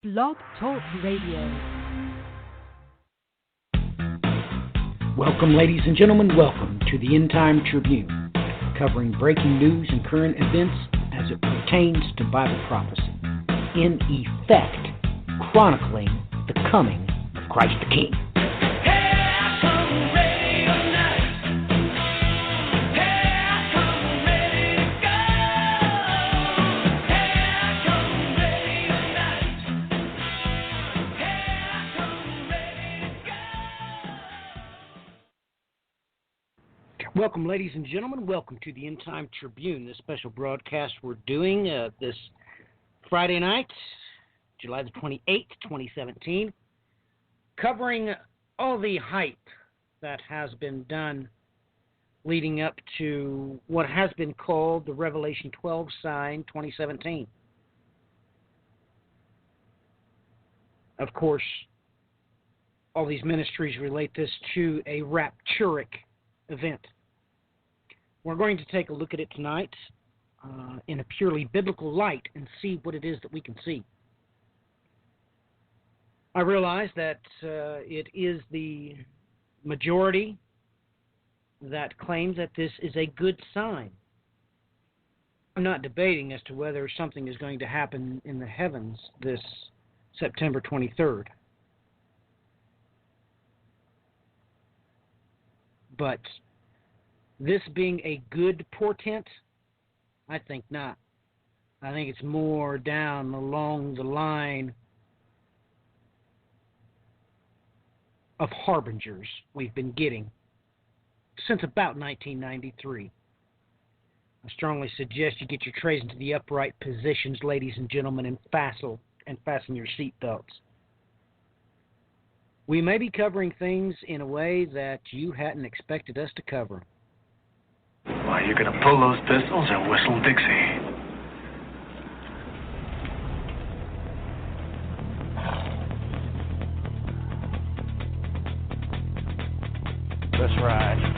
Blog Talk Radio. Welcome, ladies and gentlemen. Welcome to the End Time Tribune, covering breaking news and current events as it pertains to Bible prophecy. In effect, chronicling the coming of Christ the King. Welcome, ladies and gentlemen. Welcome to the End Time Tribune, this special broadcast we're doing this Friday night, July the 28th, 2017, covering all the hype that has been done leading up to what has been called the Revelation 12 sign 2017. Of course, all these ministries relate this to a rapturic event. We're going to take a look at it tonight in a purely biblical light and see what it is that we can see. I realize that it is the majority that claims that this is a good sign. I'm not debating as to whether something is going to happen in the heavens this September 23rd. But this being a good portent, I think not. I think it's more down along the line of harbingers we've been getting since about 1993. I strongly suggest you get your trays into the upright positions, ladies and gentlemen, and fasten your seatbelts. We may be covering things in a way that you hadn't expected us to cover. Why, you're going to pull those pistols and whistle Dixie. Let's ride.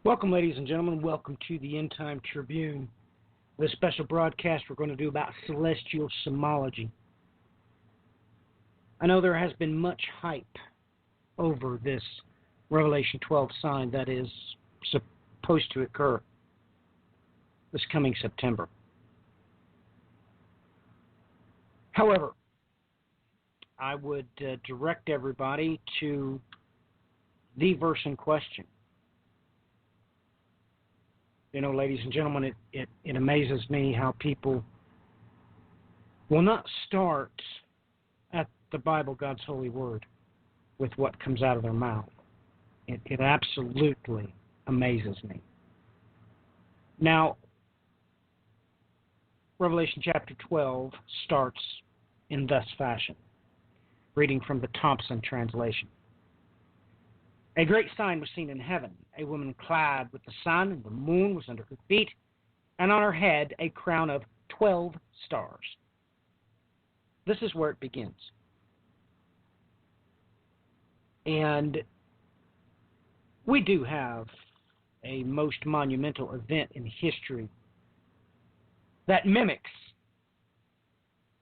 Welcome, ladies and gentlemen. Welcome to the End Time Tribune. This special broadcast we're going to do about celestial symbology. I know there has been much hype over this Revelation 12 sign that is supposed to occur this coming September. However, I would direct everybody to the verse in question. You know, ladies and gentlemen, it amazes me how people will not start at the Bible, God's holy word, with what comes out of their mouth. It absolutely amazes me. Now, Revelation chapter 12 starts in thus fashion, reading from the Thompson translation. A great sign was seen in heaven, a woman clad with the sun, and the moon was under her feet, and on her head a crown of 12 stars. This is where it begins. And we do have a most monumental event in history that mimics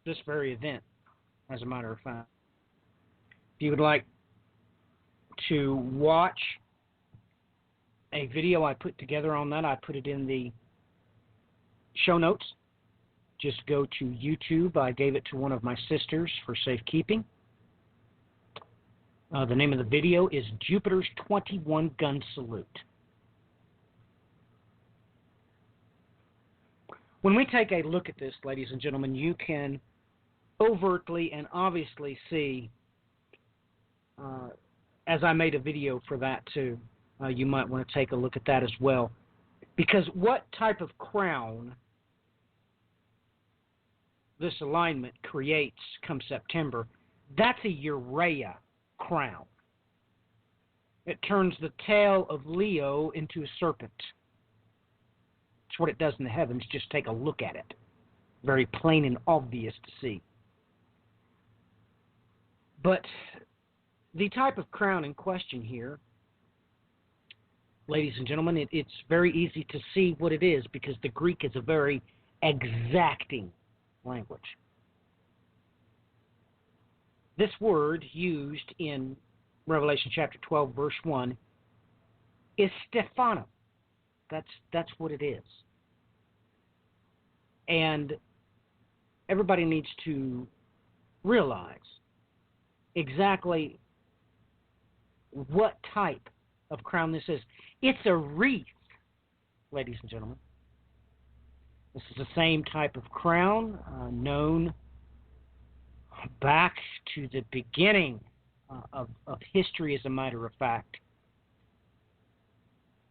this very event, as a matter of fact. If you would like to watch a video I put together on that, I put it in the show notes. Just go to YouTube. I gave it to one of my sisters for safekeeping. The name of the video is Jupiter's 21 Gun Salute. When we take a look at this, ladies and gentlemen, you can overtly and obviously see, as I made a video for that too, you might want to take a look at that as well. Because what type of crown this alignment creates come September, that's a Urea crown. It turns the tail of Leo into a serpent. It's what it does in the heavens. Just take a look at it. Very plain and obvious to see. But the type of crown in question here, ladies and gentlemen, it's very easy to see what it is because the Greek is a very exacting language. This word used in Revelation chapter 12, verse 1, is Stephano. That's what it is. And everybody needs to realize exactly what type of crown this is. It's a wreath, ladies and gentlemen. This is the same type of crown known back to the beginning of history, as a matter of fact.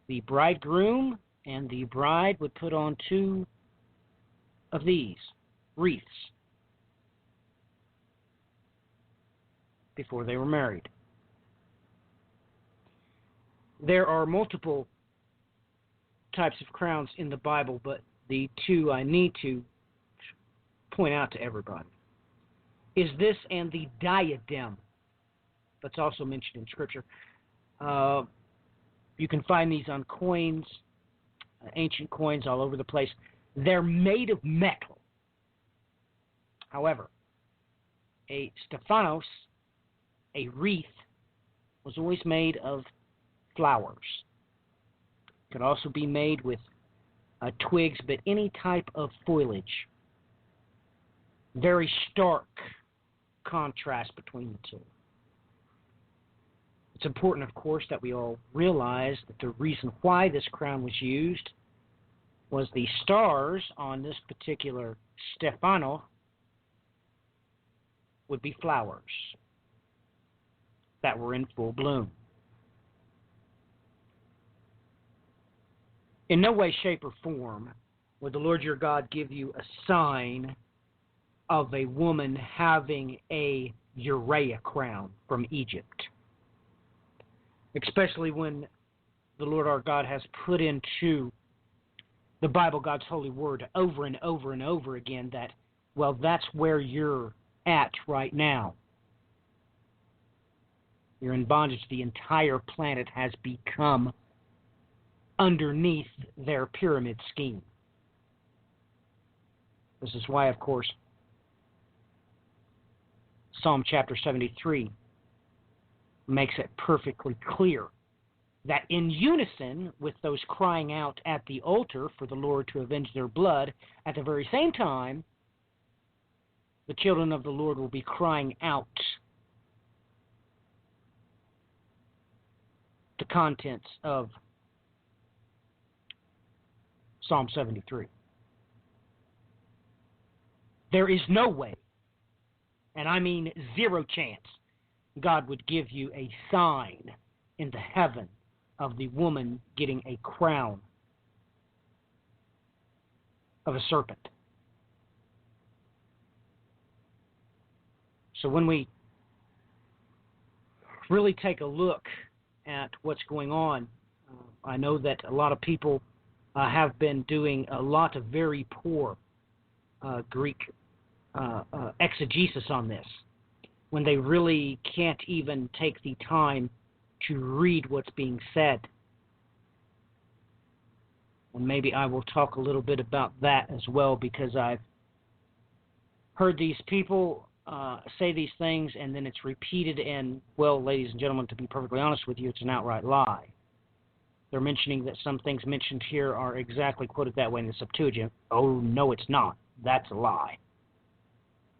The bridegroom and the bride would put on two of these wreaths before they were married. There are multiple types of crowns in the Bible, but the two I need to point out to everybody is this and the diadem that's also mentioned in Scripture. You can find these on coins, ancient coins all over the place. They're made of metal. However, a Stephanos, a wreath, was always made of flowers. It could also be made with twigs, but any type of foliage. Very stark contrast between the two. It's important, of course, that we all realize that the reason why this crown was used was the stars on this particular Stephano would be flowers that were in full bloom. In no way, shape, or form would the Lord your God give you a sign of a woman having a Urea crown from Egypt. Especially when the Lord our God has put into the Bible, God's holy word, over and over and over again that, well, that's where you're at right now. You're in bondage. The entire planet has become underneath their pyramid scheme. This is why, of course, Psalm chapter 73 makes it perfectly clear that in unison with those crying out at the altar for the Lord to avenge their blood, at the very same time, the children of the Lord will be crying out the contents of Psalm 73. There is no way, and I mean zero chance, God would give you a sign in the heaven of the woman getting a crown of a serpent. So when we really take a look at what's going on, I know that a lot of people have been doing a lot of very poor Greek exegesis on this, when they really can't even take the time to read what's being said. And maybe I will talk a little bit about that as well, because I've heard these people say these things, and then it's repeated, and, well, ladies and gentlemen, to be perfectly honest with you, it's an outright lie. They're mentioning that some things mentioned here are exactly quoted that way in the Septuagint. Oh, no, it's not. That's a lie.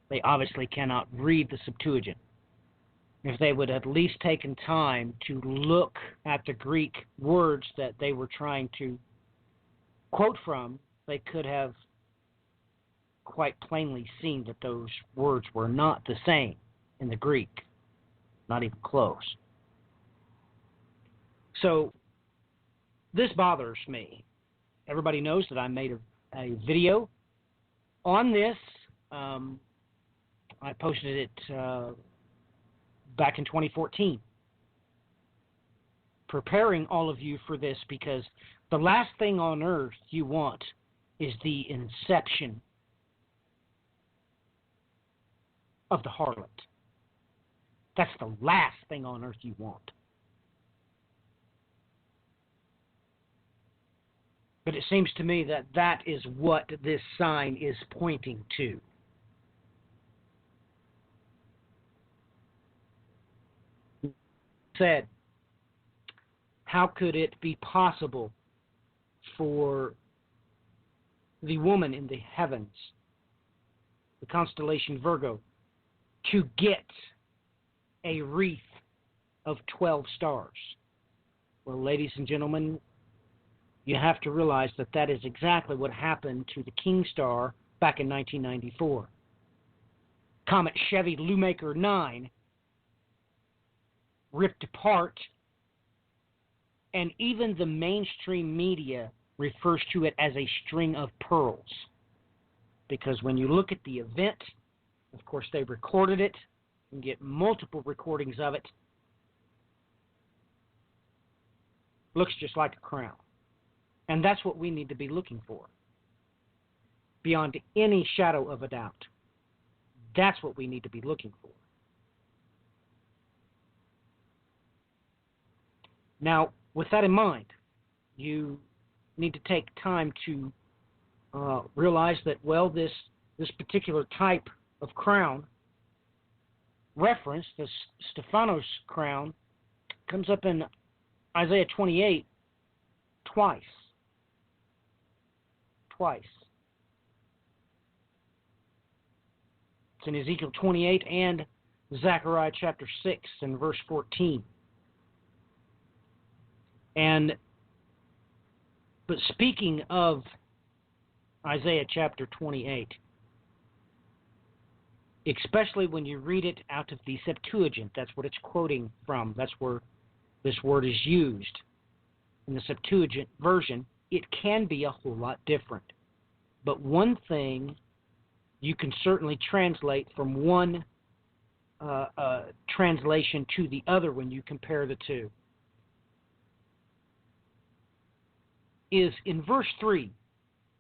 They obviously cannot read the Septuagint. If they would at least taken time to look at the Greek words that they were trying to quote from, they could have quite plainly seen that those words were not the same in the Greek, not even close. So this bothers me. Everybody knows that I made a video on this. I posted it back in 2014, preparing all of you for this, because the last thing on earth you want is the inception of the harlot. That's the last thing on earth you want. But it seems to me that that is what this sign is pointing to. Said, how could it be possible for the woman in the heavens, the constellation Virgo, to get a wreath of 12 stars? Well, ladies and gentlemen, you have to realize that that is exactly what happened to the King Star back in 1994. Comet Chevy Lumaker 9 ripped apart, and even the mainstream media refers to it as a string of pearls. Because when you look at the event, of course they recorded it, and get multiple recordings of it, looks just like a crown. And that's what we need to be looking for, beyond any shadow of a doubt. That's what we need to be looking for. Now, with that in mind, you need to take time to realize that, well, this particular type of crown reference, the Stephanos crown, comes up in Isaiah 28 twice. It's in Ezekiel 28 and Zechariah chapter 6 and verse 14. But speaking of Isaiah chapter 28, especially when you read it out of the Septuagint, that's what it's quoting from. That's where this word is used. In the Septuagint version, it can be a whole lot different. But one thing you can certainly translate from one translation to the other when you compare the two is in verse 3,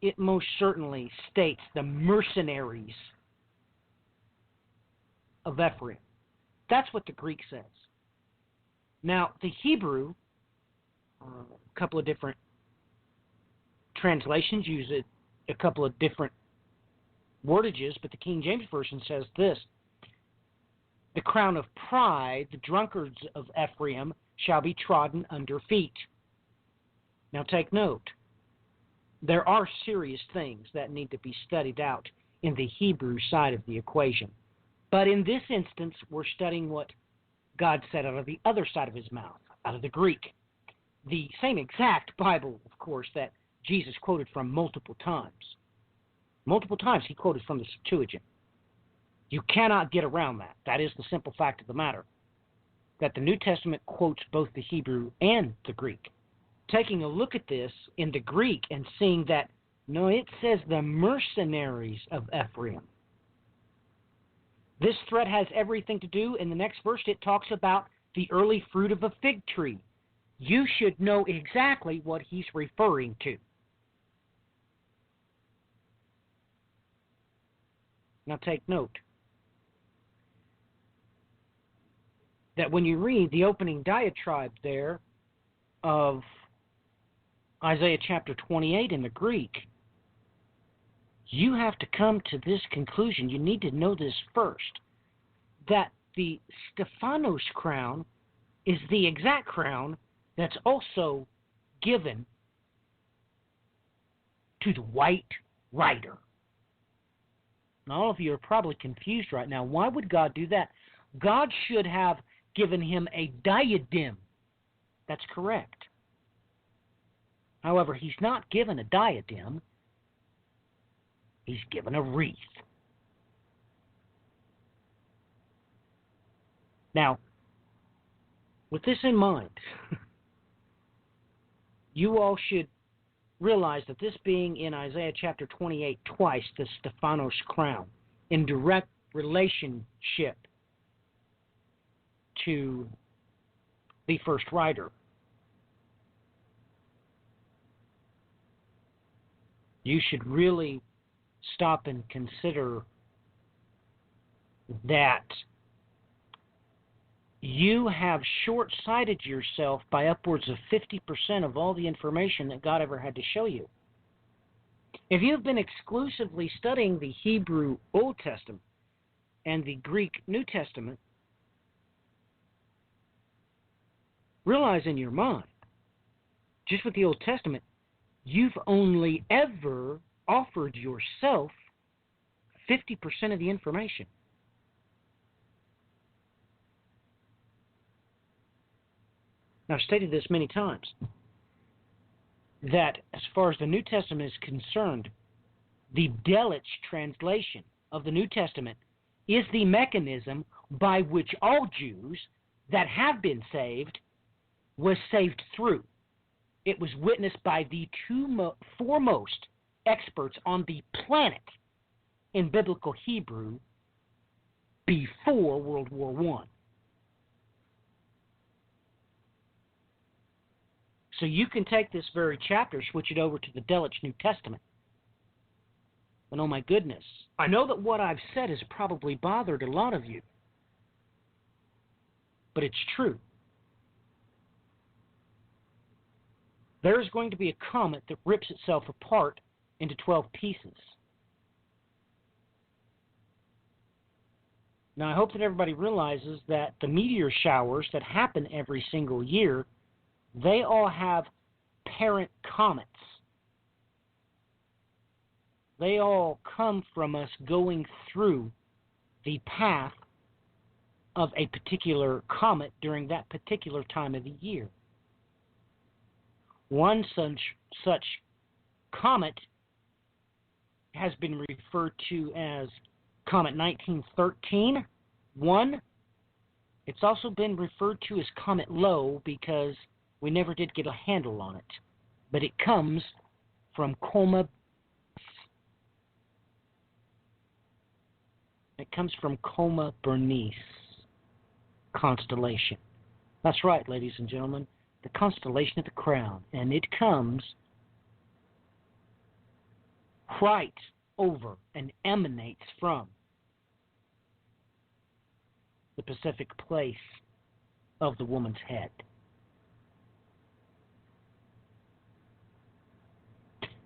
it most certainly states the mercenaries of Ephraim. That's what the Greek says. Now, the Hebrew, a couple of different translations use a couple of different wordages, but the King James Version says this: the crown of pride, the drunkards of Ephraim, shall be trodden under feet. Now take note. There are serious things that need to be studied out in the Hebrew side of the equation. But in this instance, we're studying what God said out of the other side of his mouth, out of the Greek. The same exact Bible, of course, that Jesus quoted from multiple times. Multiple times he quoted from the Septuagint. You cannot get around that. That is the simple fact of the matter, that the New Testament quotes both the Hebrew and the Greek. Taking a look at this in the Greek and seeing that, no, it says the mercenaries of Ephraim. This threat has everything to do, in the next verse it talks about the early fruit of a fig tree. You should know exactly what he's referring to. Now take note that when you read the opening diatribe there of Isaiah chapter 28 in the Greek, you have to come to this conclusion. You need to know this first, that the Stephanos crown is the exact crown that's also given to the white rider. Now, all of you are probably confused right now. Why would God do that? God should have given him a diadem. That's correct. However, he's not given a diadem. He's given a wreath. Now, with this in mind, you all should realize that this being in Isaiah chapter 28 twice, the Stephanos crown, in direct relationship to the first rider. You should really stop and consider that you have short-sighted yourself by upwards of 50% of all the information that God ever had to show you. If you've been exclusively studying the Hebrew Old Testament and the Greek New Testament, realize in your mind, just with the Old Testament, you've only ever offered yourself 50% of the information. Now, I've stated this many times, that as far as the New Testament is concerned, the Delitzsch translation of the New Testament is the mechanism by which all Jews that have been saved was saved through. It was witnessed by the two foremost experts on the planet in biblical Hebrew before World War I. So you can take this very chapter, switch it over to the Delitzsch New Testament. And oh my goodness, I know that what I've said has probably bothered a lot of you. But it's true. There's going to be a comet that rips itself apart into 12 pieces. Now, I hope that everybody realizes that the meteor showers that happen every single year, they all have parent comets. They all come from us going through the path of a particular comet during that particular time of the year. One such comet has been referred to as Comet 1913. It's also been referred to as Comet Low because we never did get a handle on it. But it comes from Coma Berenice constellation. That's right, ladies and gentlemen. The constellation of the Crown, and it comes right over and emanates from the Pacific place of the woman's head.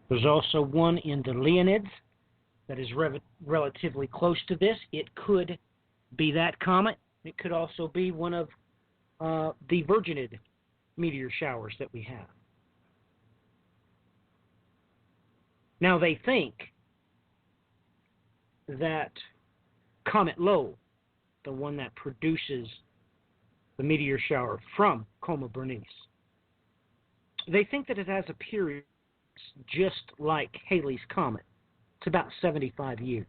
There's also one in the Leonids that is relatively close to this. It could be that comet. It could also be one of the Virginid meteor showers that we have. Now, they think that Comet Lowell, the one that produces the meteor shower from Coma Berenice, they think that it has a period just like Halley's Comet. It's about 75 years,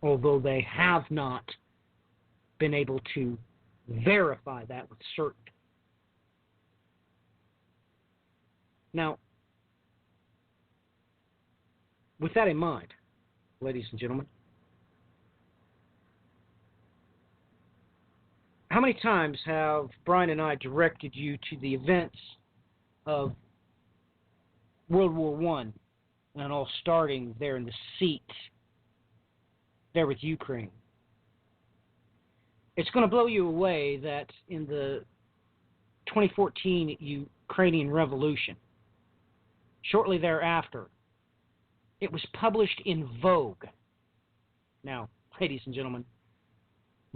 although they have not been able to verify that with certainty. Now, with that in mind, ladies and gentlemen, how many times have Brian and I directed you to the events of World War I, and all starting there in the seat, there with Ukraine? It's going to blow you away that in the 2014 Ukrainian Revolution, shortly thereafter, it was published in Vogue. Now, ladies and gentlemen,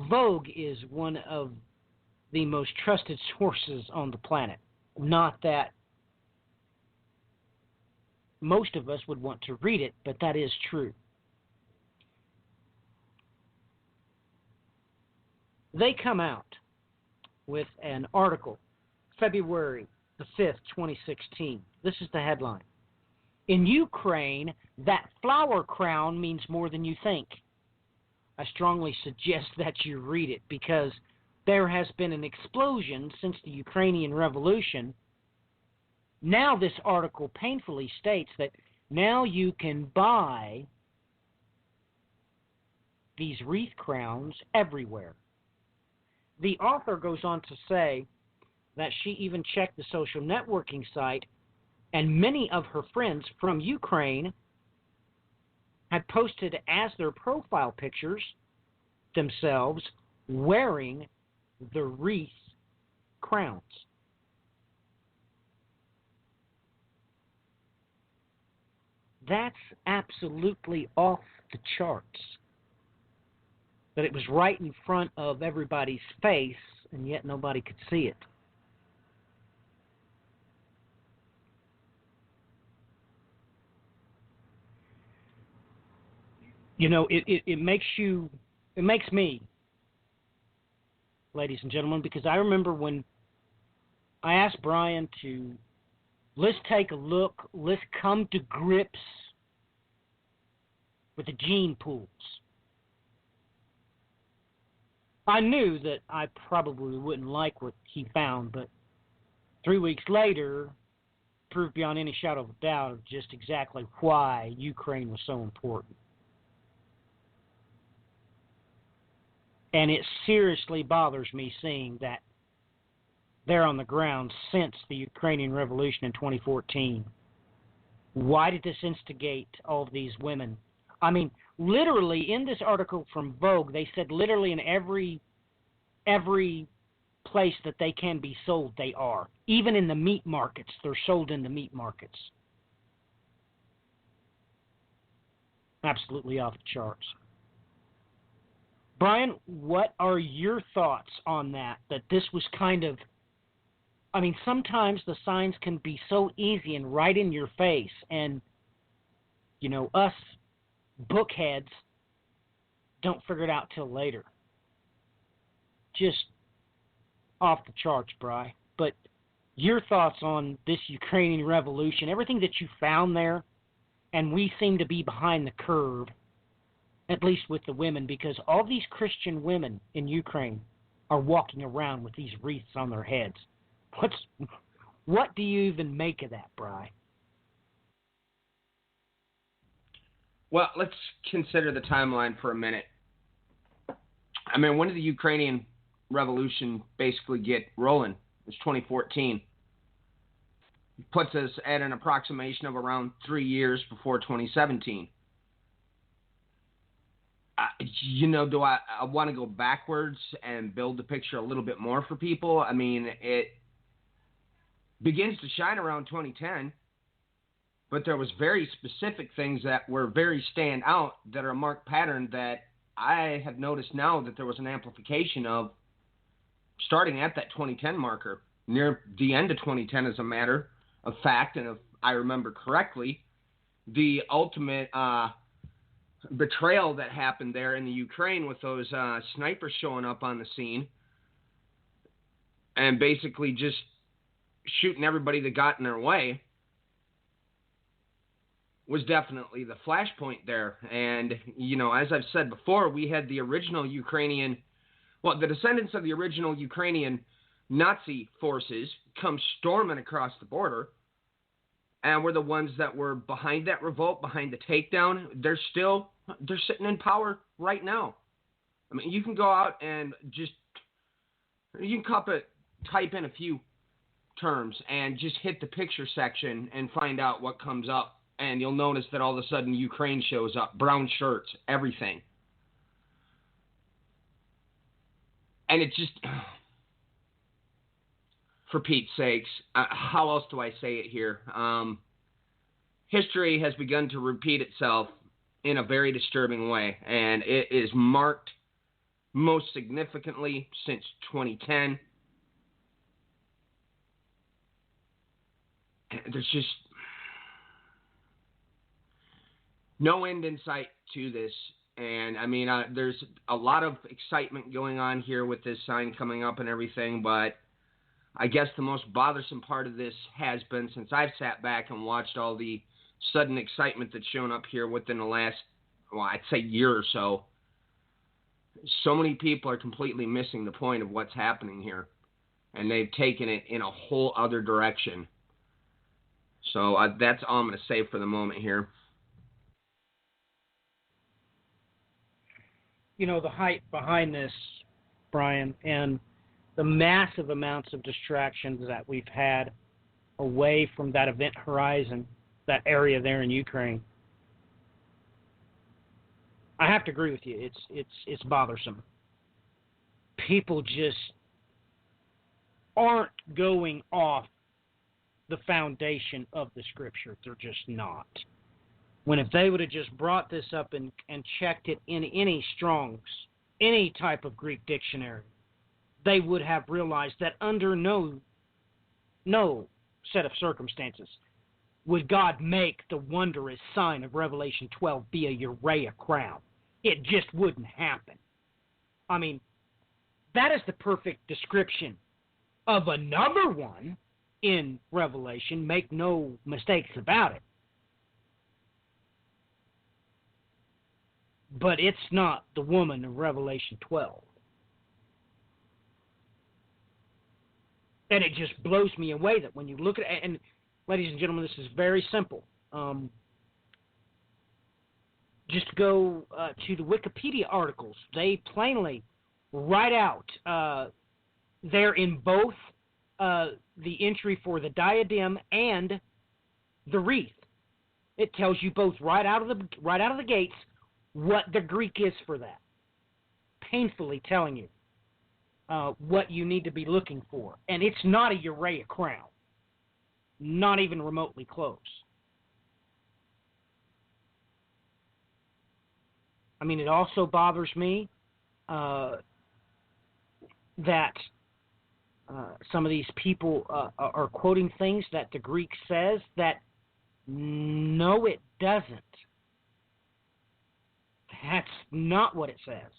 Vogue is one of the most trusted sources on the planet. Not that most of us would want to read it, but that is true. They come out with an article, February the 5th, 2016. This is the headline. In Ukraine, that flower crown means more than you think. I strongly suggest that you read it because there has been an explosion since the Ukrainian Revolution. Now this article painfully states that now you can buy these wreath crowns everywhere. The author goes on to say that she even checked the social networking site, and many of her friends from Ukraine had posted as their profile pictures themselves wearing the wreath crowns. That's absolutely off the charts. That it was right in front of everybody's face, and yet nobody could see it. You know, it makes me, ladies and gentlemen, because I remember when I asked Brian to, let's take a look, let's come to grips with the gene pools. I knew that I probably wouldn't like what he found, but 3 weeks later, proved beyond any shadow of a doubt of just exactly why Ukraine was so important. And it seriously bothers me seeing that they're on the ground since the Ukrainian Revolution in 2014. Why did this instigate all of these women? I mean, literally in this article from Vogue, they said literally in every place that they can be sold, they are. Even in the meat markets, they're sold in the meat markets. Absolutely off the charts. Brian, what are your thoughts on that? That this was kind of, I mean, sometimes the signs can be so easy and right in your face, and, you know, us bookheads don't figure it out till later. Just off the charts, Bri. But your thoughts on this Ukrainian Revolution, everything that you found there, and we seem to be behind the curve, at least with the women, because all these Christian women in Ukraine are walking around with these wreaths on their heads. What do you even make of that, Bri? Well, let's consider the timeline for a minute. I mean, when did the Ukrainian Revolution basically get rolling? It was 2014. It puts us at an approximation of around 3 years before 2017. Do I want to go backwards and build the picture a little bit more for people? I mean, it begins to shine around 2010. but there was very specific things that were very stand out that are a marked pattern that I have noticed now that there was an amplification of starting at that 2010 marker, near the end of 2010 as a matter of fact, and if I remember correctly, the ultimate betrayal that happened there in the Ukraine with those snipers showing up on the scene and basically just shooting everybody that got in their way was definitely the flashpoint there. And, you know, as I've said before, we had the original Ukrainian, the descendants of the original Ukrainian Nazi forces come storming across the border, and were the ones that were behind that revolt, behind the takedown. They're sitting in power right now. I mean, you can go out and you can type in a few terms and just hit the picture section and find out what comes up. And you'll notice that all of a sudden Ukraine shows up, brown shirts, everything. And it just, for Pete's sakes, how else do I say it here? History has begun to repeat itself in a very disturbing way, and it is marked most significantly since 2010. There's just no end in sight to this. And, I mean, there's a lot of excitement going on here with this sign coming up and everything, but I guess the most bothersome part of this has been, since I've sat back and watched all the sudden excitement that's shown up here within the last, I'd say year or so, so many people are completely missing the point of what's happening here, and they've taken it in a whole other direction. So that's all I'm going to say for the moment here. You know, the hype behind this, Brian, and the massive amounts of distractions that we've had away from that event horizon, that area there in Ukraine, I have to agree with you. It's bothersome. People just aren't going off the foundation of the Scripture. They're just not. When if they would have just brought this up and checked it in any Strong's, any type of Greek dictionary, they would have realized that under no set of circumstances would God make the wondrous sign of Revelation 12 be a urea crown. It just wouldn't happen. I mean, that is the perfect description of another one in Revelation. Make no mistakes about it. But it's not the woman of Revelation 12. And it just blows me away that when you look at it, and ladies and gentlemen, this is very simple. Just go to the Wikipedia articles. They plainly write out there in both the entry for the diadem and the wreath. It tells you both right out of the gates what the Greek is for that. Painfully telling you what you need to be looking for. And it's not a urea crown. Not even remotely close. I mean, it also bothers me that some of these people are quoting things that the Greek says that no, it doesn't. That's not what it says.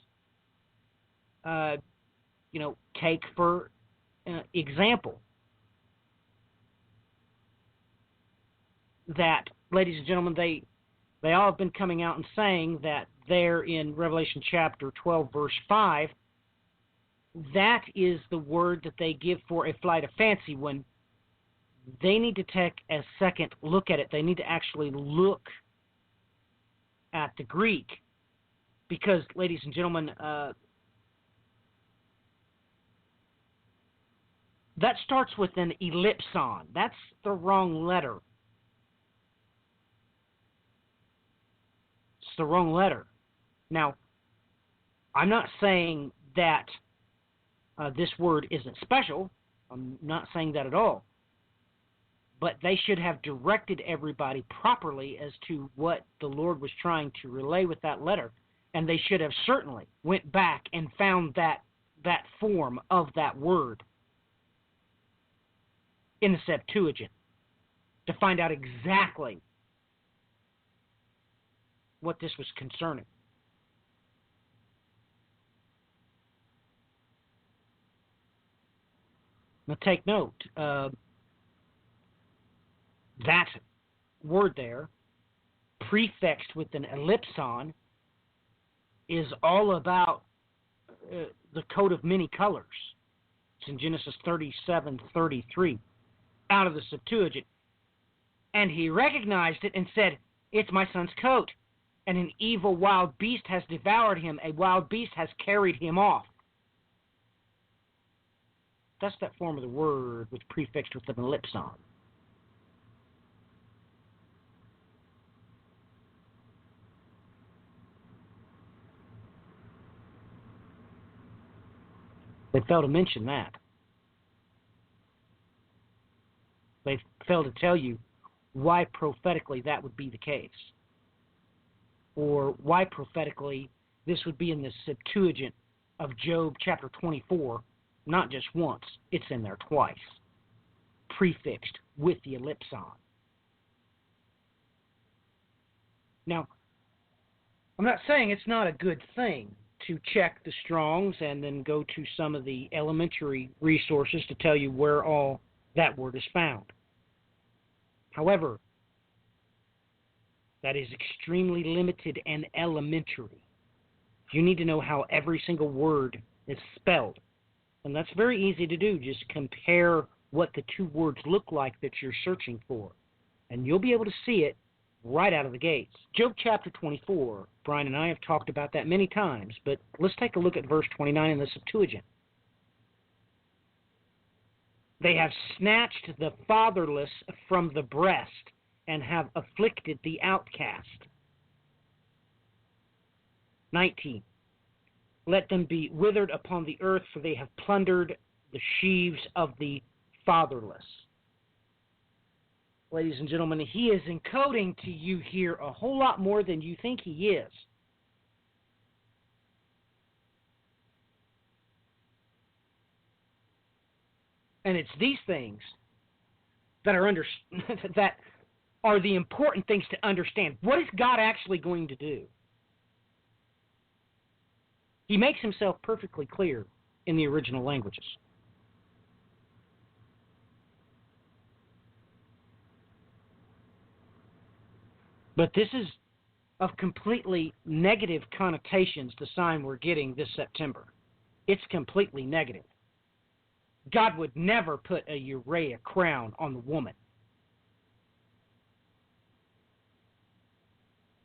Take for example that, ladies and gentlemen, they all have been coming out and saying that there in Revelation chapter 12, verse 5, that is the word that they give for a flight of fancy. When they need to take a second look at it, they need to actually look at the Greek. Because, ladies and gentlemen, that starts with an ellipson. That's the wrong letter. It's the wrong letter. Now, I'm not saying that this word isn't special. I'm not saying that at all. but they should have directed everybody properly as to what the Lord was trying to relay with that letter. And they should have certainly went back and found that form of that word in the Septuagint to find out exactly what this was concerning. Now take note, that word there, prefixed with an ellipson, is all about the coat of many colors. It's in Genesis 37:33, out of the Septuagint. And he recognized it and said, "It's my son's coat, and an evil wild beast has devoured him. A wild beast has carried him off." That's that form of the word which prefixed with an ellipson. They fail to mention that. They fail to tell you why prophetically that would be the case, or why prophetically this would be in the Septuagint of Job chapter 24, not just once, it's in there twice, prefixed with the ellipson. Now, I'm not saying it's not a good thing to check the Strongs and then go to some of the elementary resources to tell you where all that word is found. However, that is extremely limited and elementary. You need to know how every single word is spelled. And that's very easy to do. Just compare what the two words look like that you're searching for, and you'll be able to see it right out of the gates. Job chapter 24, Brian and I have talked about that many times, but let's take a look at verse 29 in the Septuagint. They have snatched the fatherless from the breast and have afflicted the outcast. 19. Let them be withered upon the earth, for they have plundered the sheaves of the fatherless. Ladies and gentlemen, he is encoding to you here a whole lot more than you think he is. And it's these things that are that are the important things to understand. What is God actually going to do? He makes himself perfectly clear in the original languages. But this is of completely negative connotations, the sign we're getting this September. It's completely negative. God would never put a Uriah crown on the woman.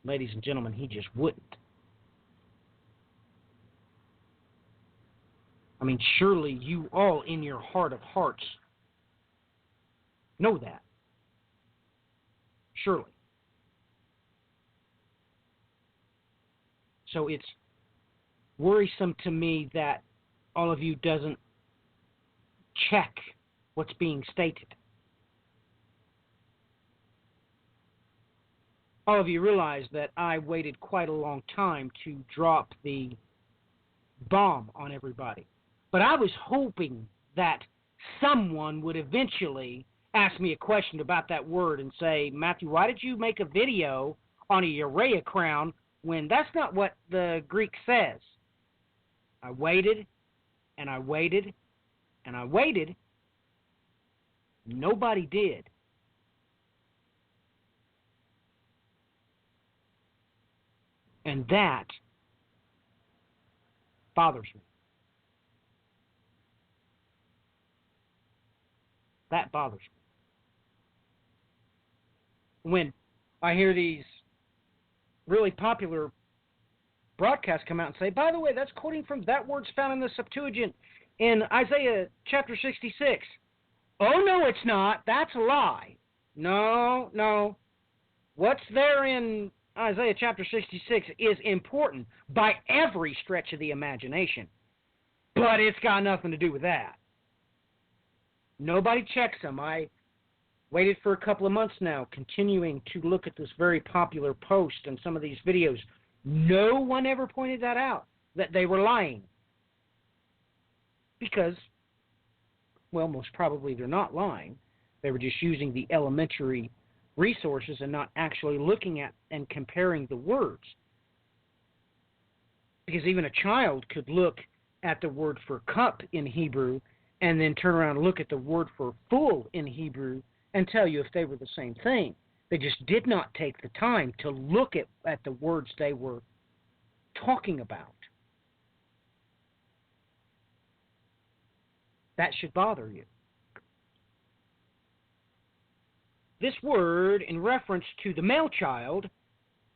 Ladies and gentlemen, he just wouldn't. I mean, surely you all in your heart of hearts know that. Surely. So it's worrisome to me that all of you doesn't check what's being stated. All of you realize that I waited quite a long time to drop the bomb on everybody. But I was hoping that someone would eventually ask me a question about that word and say, "Matthew, why did you make a video on a Uriah crown when that's not what the Greek says?" I waited, and I waited, and I waited. Nobody did. And that bothers me. That bothers me. When I hear these really popular broadcasts come out and say, "By the way, that's quoting from that word's found in the Septuagint in Isaiah chapter 66. Oh, no, it's not. That's a lie. No. What's there in Isaiah chapter 66 is important by every stretch of the imagination. But it's got nothing to do with that. Nobody checks them. I Waited for a couple of months now, continuing to look at this very popular post and some of these videos. No one ever pointed that out, that they were lying. Because, well, most probably they're not lying. They were just using the elementary resources and not actually looking at and comparing the words. Because even a child could look at the word for cup in Hebrew and then turn around and look at the word for full in Hebrew and tell you if they were the same thing. They just did not take the time to look at the words they were talking about. That should bother you. This word, in reference to the male child,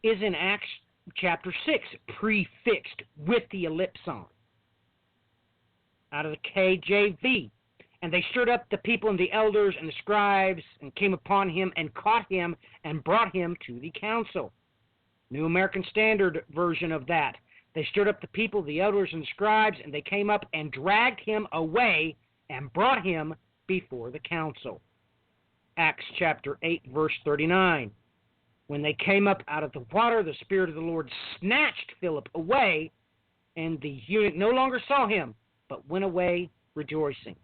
is in Acts chapter 6, prefixed with the ellipson. Out of the KJV. And they stirred up the people and the elders and the scribes and came upon him and caught him and brought him to the council. New American Standard version of that. They stirred up the people, the elders, and the scribes, and they came up and dragged him away and brought him before the council. Acts chapter 8, verse 39. When they came up out of the water, the Spirit of the Lord snatched Philip away, and the eunuch no longer saw him, but went away rejoicing.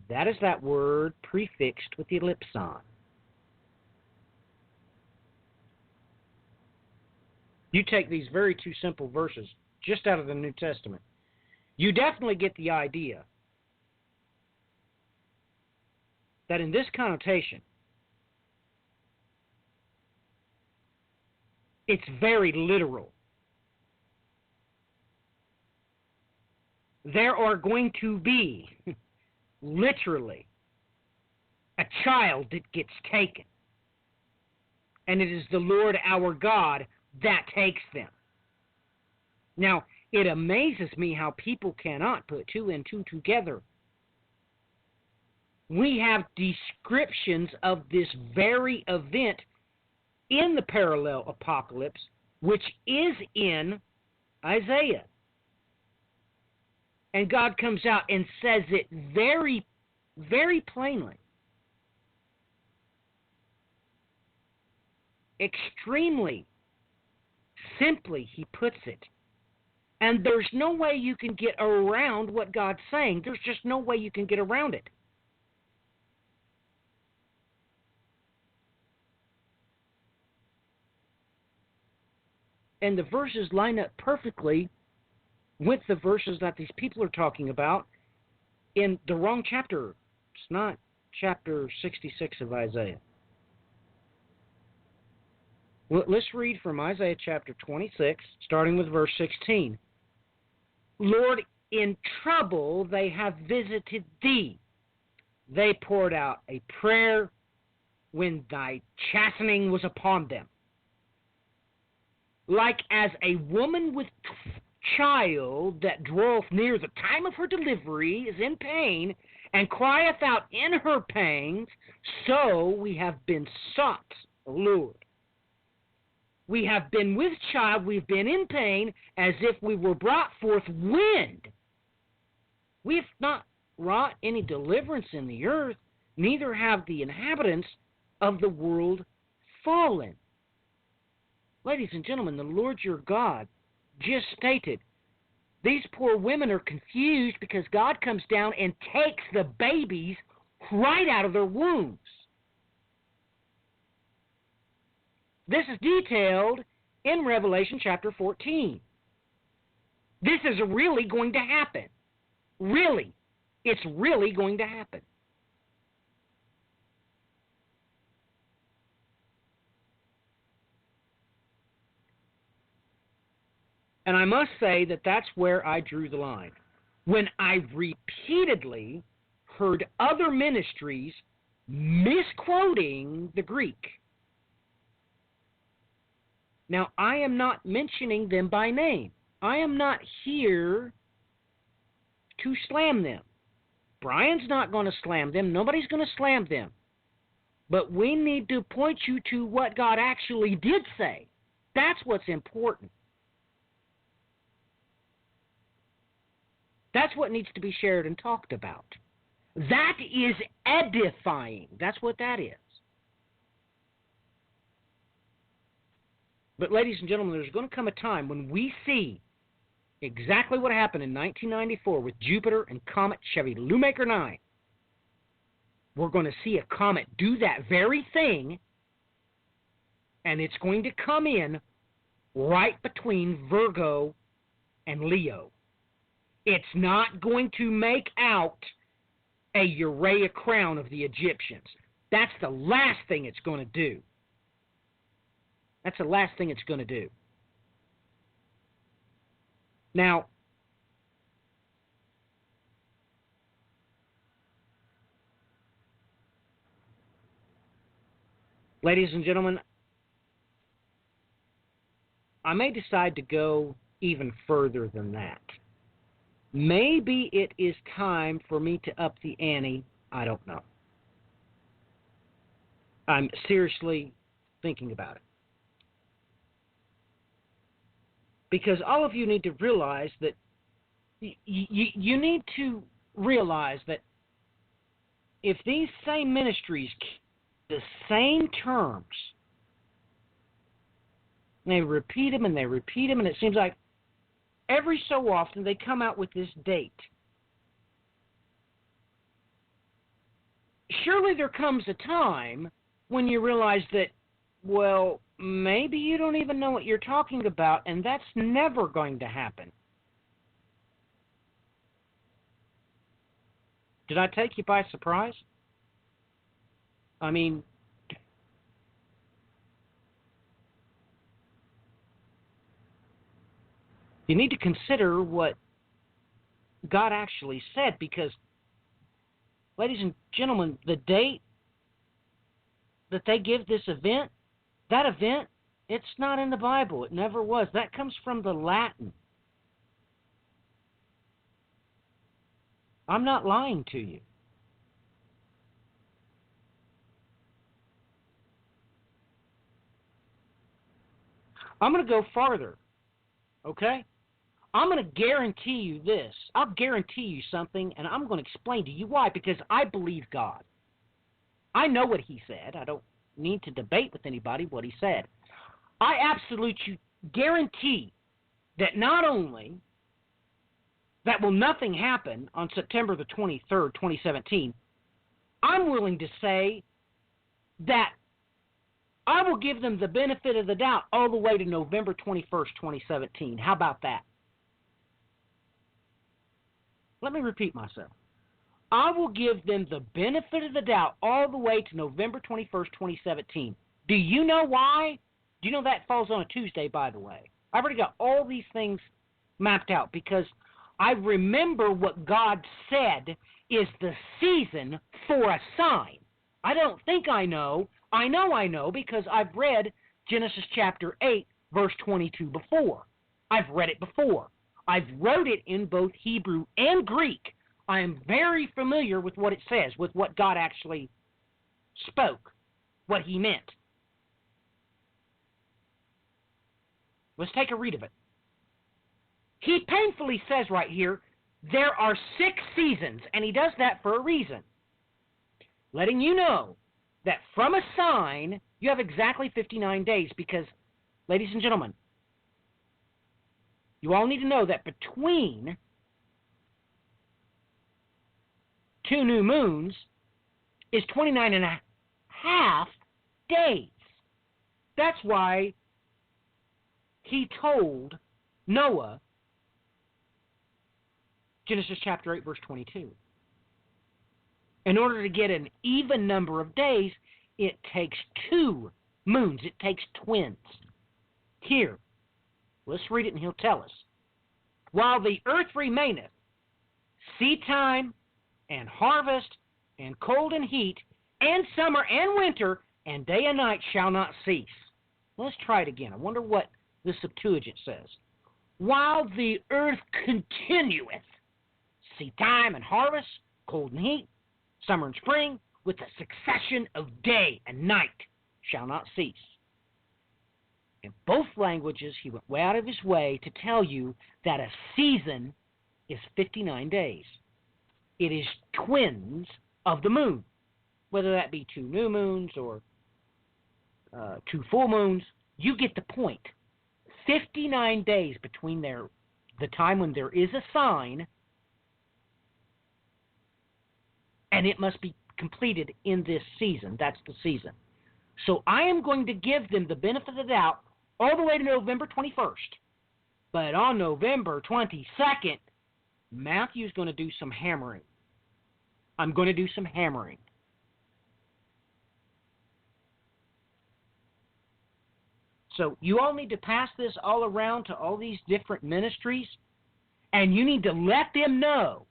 That is that word prefixed with the ellipson. You take these very two simple verses just out of the New Testament. You definitely get the idea that in this connotation, it's very literal. There are going to be literally a child that gets taken. And it is the Lord our God that takes them. Now, it amazes me how people cannot put two and two together. We have descriptions of this very event in the parallel apocalypse, which is in Isaiah. And God comes out and says it very, very plainly. Extremely simply, he puts it. And there's no way you can get around what God's saying. There's just no way you can get around it. And the verses line up perfectly with the verses that these people are talking about in the wrong chapter. It's not chapter 66 of Isaiah. Well, let's read from Isaiah chapter 26, starting with verse 16. Lord, in trouble they have visited thee. They poured out a prayer when thy chastening was upon them. Like as a woman with child that draweth near the time of her delivery is in pain, and crieth out in her pangs, so we have been sought, O Lord. We have been with child, we've been in pain, as if we were brought forth wind. We have not wrought any deliverance in the earth, neither have the inhabitants of the world fallen. Ladies and gentlemen, the Lord your God just stated, these poor women are confused because God comes down and takes the babies right out of their wombs. This is detailed in Revelation chapter 14. This is really going to happen. Really. It's really going to happen. And I must say that that's where I drew the line. When I repeatedly heard other ministries misquoting the Greek. Now, I am not mentioning them by name. I am not here to slam them. Brian's not going to slam them. Nobody's going to slam them. But we need to point you to what God actually did say. That's what's important. That's what needs to be shared and talked about. That is edifying. That's what that is. But ladies and gentlemen, there's going to come a time when we see exactly what happened in 1994 with Jupiter and Comet Chevy Lumaker 9. We're going to see a comet do that very thing, and it's going to come in right between Virgo and Leo. It's not going to make out a Urea crown of the Egyptians. That's the last thing it's going to do. That's the last thing it's going to do. Now, ladies and gentlemen, I may decide to go even further than that. Maybe it is time for me to up the ante. I don't know. I'm seriously thinking about it. Because all of you need to realize that you need to realize that if these same ministries the same terms, they repeat them and they repeat them, and it seems like every so often they come out with this date. Surely there comes a time when you realize that, well, maybe you don't even know what you're talking about, and that's never going to happen. Did I take you by surprise? I mean, you need to consider what God actually said, because, ladies and gentlemen, the date that they give this event, that event, it's not in the Bible. It never was. That comes from the Latin. I'm not lying to you. I'm going to go farther, okay? I'm going to guarantee you this. I'll guarantee you something, and I'm going to explain to you why, because I believe God. I know what He said. I don't need to debate with anybody what He said. I absolutely guarantee that not only that will nothing happen on September the 23rd, 2017, I'm willing to say that I will give them the benefit of the doubt all the way to November 21st, 2017. How about that? Let me repeat myself. I will give them the benefit of the doubt all the way to November 21st, 2017. Do you know why? Do you know that falls on a Tuesday, by the way? I've already got all these things mapped out because I remember what God said is the season for a sign. I don't think I know. I know because I've read Genesis chapter 8, verse 22 before. I've read it before. I've wrote it in both Hebrew and Greek. I am very familiar with what it says, with what God actually spoke, what He meant. Let's take a read of it. He painfully says right here, there are 6 seasons, and He does that for a reason. Letting you know that from a sign, you have exactly 59 days because, ladies and gentlemen, you all need to know that between 2 new moons is 29 and a half days. That's why He told Noah, Genesis chapter 8, verse 22. In order to get an even number of days, it takes 2 moons. It takes twins. Here, let's read it and He'll tell us. While the earth remaineth, seed time and harvest and cold and heat and summer and winter and day and night shall not cease. Let's try it again. I wonder what the Septuagint says. While the earth continueth, seed time and harvest, cold and heat, summer and spring, with a succession of day and night shall not cease. In both languages, He went way out of His way to tell you that a season is 59 days. It is twins of the moon, whether that be 2 new moons or 2 full moons. You get the point. 59 days between the time when there is a sign, and it must be completed in this season. That's the season. So I am going to give them the benefit of the doubt all the way to November 21st. But on November 22nd, Matthew's going to do some hammering. I'm going to do some hammering. So you all need to pass this all around to all these different ministries, and you need to let them know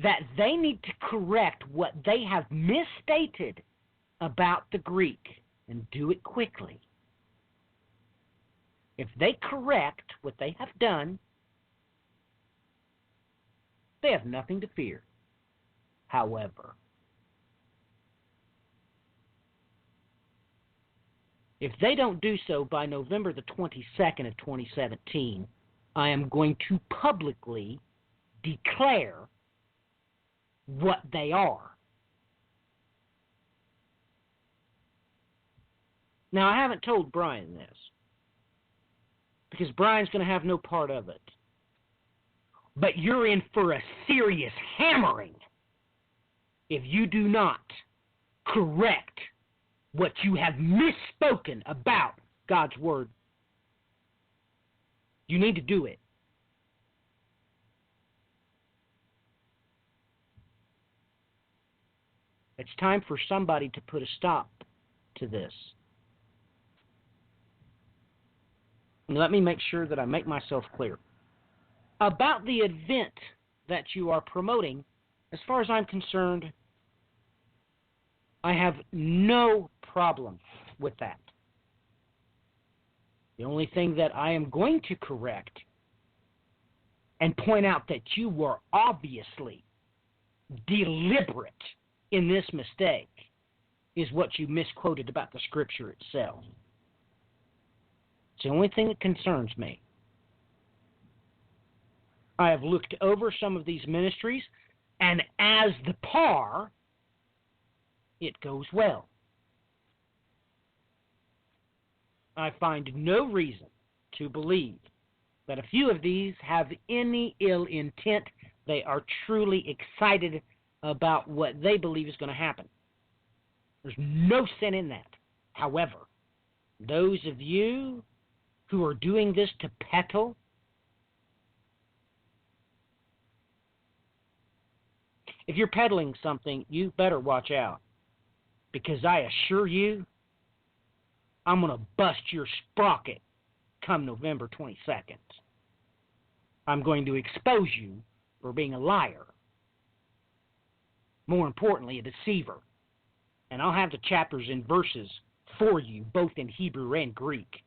that they need to correct what they have misstated about the Greek, and do it quickly. If they correct what they have done, they have nothing to fear. However, if they don't do so by November the 22nd of 2017, I am going to publicly declare what they are. Now, I haven't told Brian this, because Brian's going to have no part of it. But you're in for a serious hammering if you do not correct what you have misspoken about God's Word. You need to do it. It's time for somebody to put a stop to this. And let me make sure that I make myself clear. About the event that you are promoting, as far as I'm concerned, I have no problem with that. The only thing that I am going to correct and point out that you were obviously deliberate in this mistake is what you misquoted about the Scripture itself. It's the only thing that concerns me. I have looked over some of these ministries, and as the par, it goes well. I find no reason to believe that a few of these have any ill intent. They are truly excited about what they believe is going to happen. There's no sin in that. However, those of you who are doing this to peddle, if you're peddling something, you better watch out. Because I assure you, I'm going to bust your sprocket come November 22nd. I'm going to expose you for being a liar. More importantly, a deceiver. And I'll have the chapters and verses for you, both in Hebrew and Greek.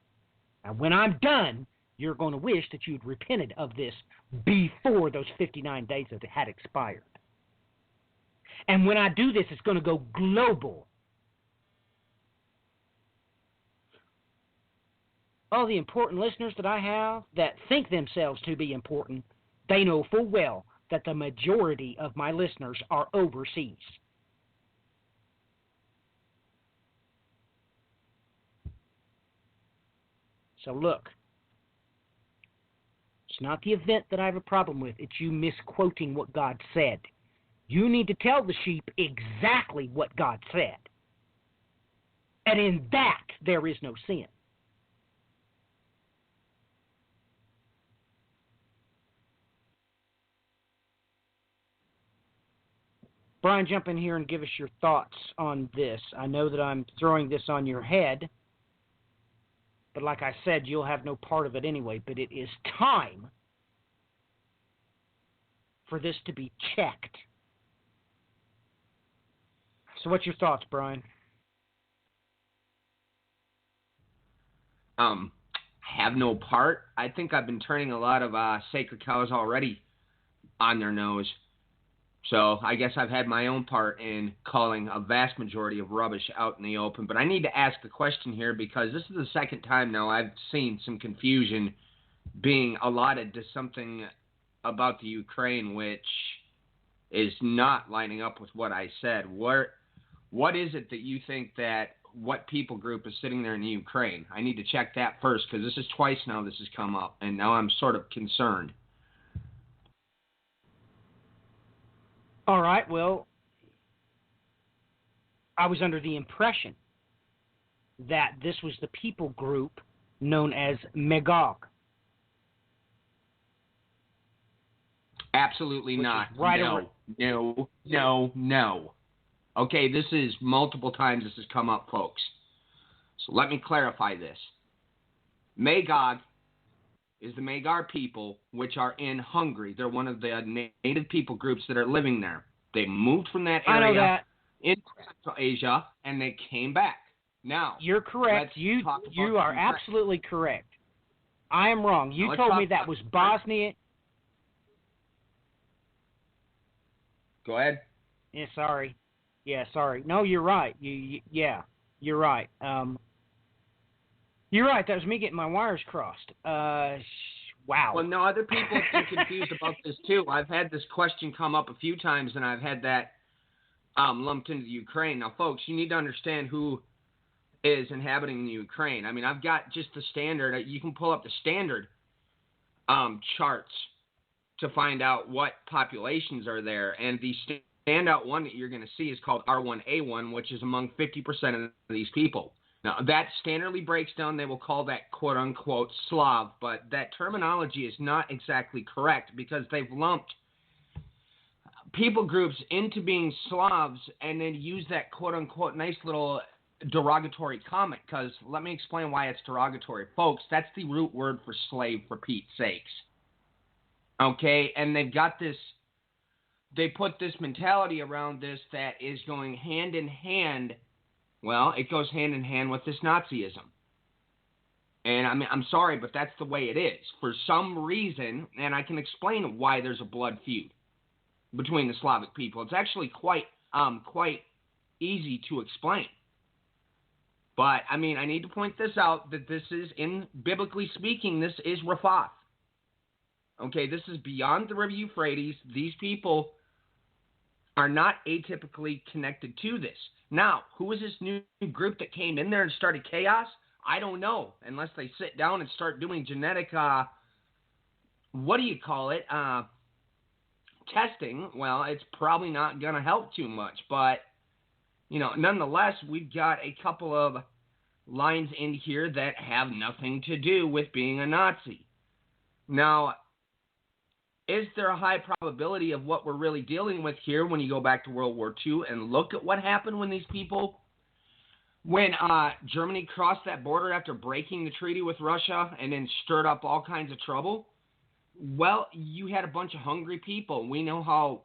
And when I'm done, you're going to wish that you'd repented of this before those 59 days that had expired. And when I do this, it's going to go global. All the important listeners that I have that think themselves to be important, they know full well that the majority of my listeners are overseas. So look, it's not the event that I have a problem with. It's you misquoting what God said. You need to tell the sheep exactly what God said. And in that, there is no sin. Brian, jump in here and give us your thoughts on this. I know that I'm throwing this on your head, but like I said, you'll have no part of it anyway. But it is time for this to be checked. So what's your thoughts, Brian? Have no part. I think I've been turning a lot of sacred cows already on their nose. So I guess I've had my own part in calling a vast majority of rubbish out in the open. But I need to ask the question here because this is the second time now I've seen some confusion being allotted to something about the Ukraine, which is not lining up with what I said. What is it that you think that what people group is sitting there in the Ukraine? I need to check that first because this is twice now this has come up, and now I'm sort of concerned. All right, well, I was under the impression that this was the people group known as Magog. Absolutely not. Right No. Okay, this is multiple times this has come up, folks. So let me clarify this. Magog is the Magyar people, which are in Hungary. They're one of the native people groups that are living there. They moved from that area I know that. into Central Asia, and they came back. Now, you're correct. You are absolutely correct. I am wrong. You told me that was Bosnia. Go ahead. Yeah, sorry. No, you're right. You're right. You're right. That was me getting my wires crossed. Wow. Well, no, other people have been confused about this too. I've had this question come up a few times, and I've had that lumped into the Ukraine. Now, folks, you need to understand who is inhabiting the Ukraine. I mean, I've got just the standard. You can pull up the standard charts to find out what populations are there, and the standout one that you're going to see is called R1A1, which is among 50% of these people. Now, that standardly breaks down, they will call that quote-unquote Slav, but that terminology is not exactly correct because they've lumped people groups into being Slavs and then use that quote-unquote nice little derogatory comment because let me explain why it's derogatory. Folks, that's the root word for slave, for Pete's sakes. Okay, and they've got this, they put this mentality around this that is going hand in hand. Well, it goes hand in hand with this Nazism. And I mean, I'm sorry, but that's the way it is. For some reason, and I can explain why there's a blood feud between the Slavic people. It's actually quite easy to explain. But, I mean, I need to point this out that this is, biblically speaking, this is Wreath. Okay, this is beyond the river Euphrates. These people are not atypically connected to this. Now, who is this new group that came in there and started chaos? I don't know, unless they sit down and start doing genetic, testing. Well, it's probably not going to help too much. But, you know, nonetheless, we've got a couple of lines in here that have nothing to do with being a Nazi. Now, is there a high probability of what we're really dealing with here when you go back to World War II and look at what happened when these people, when Germany crossed that border after breaking the treaty with Russia and then stirred up all kinds of trouble? Well, you had a bunch of hungry people. We know how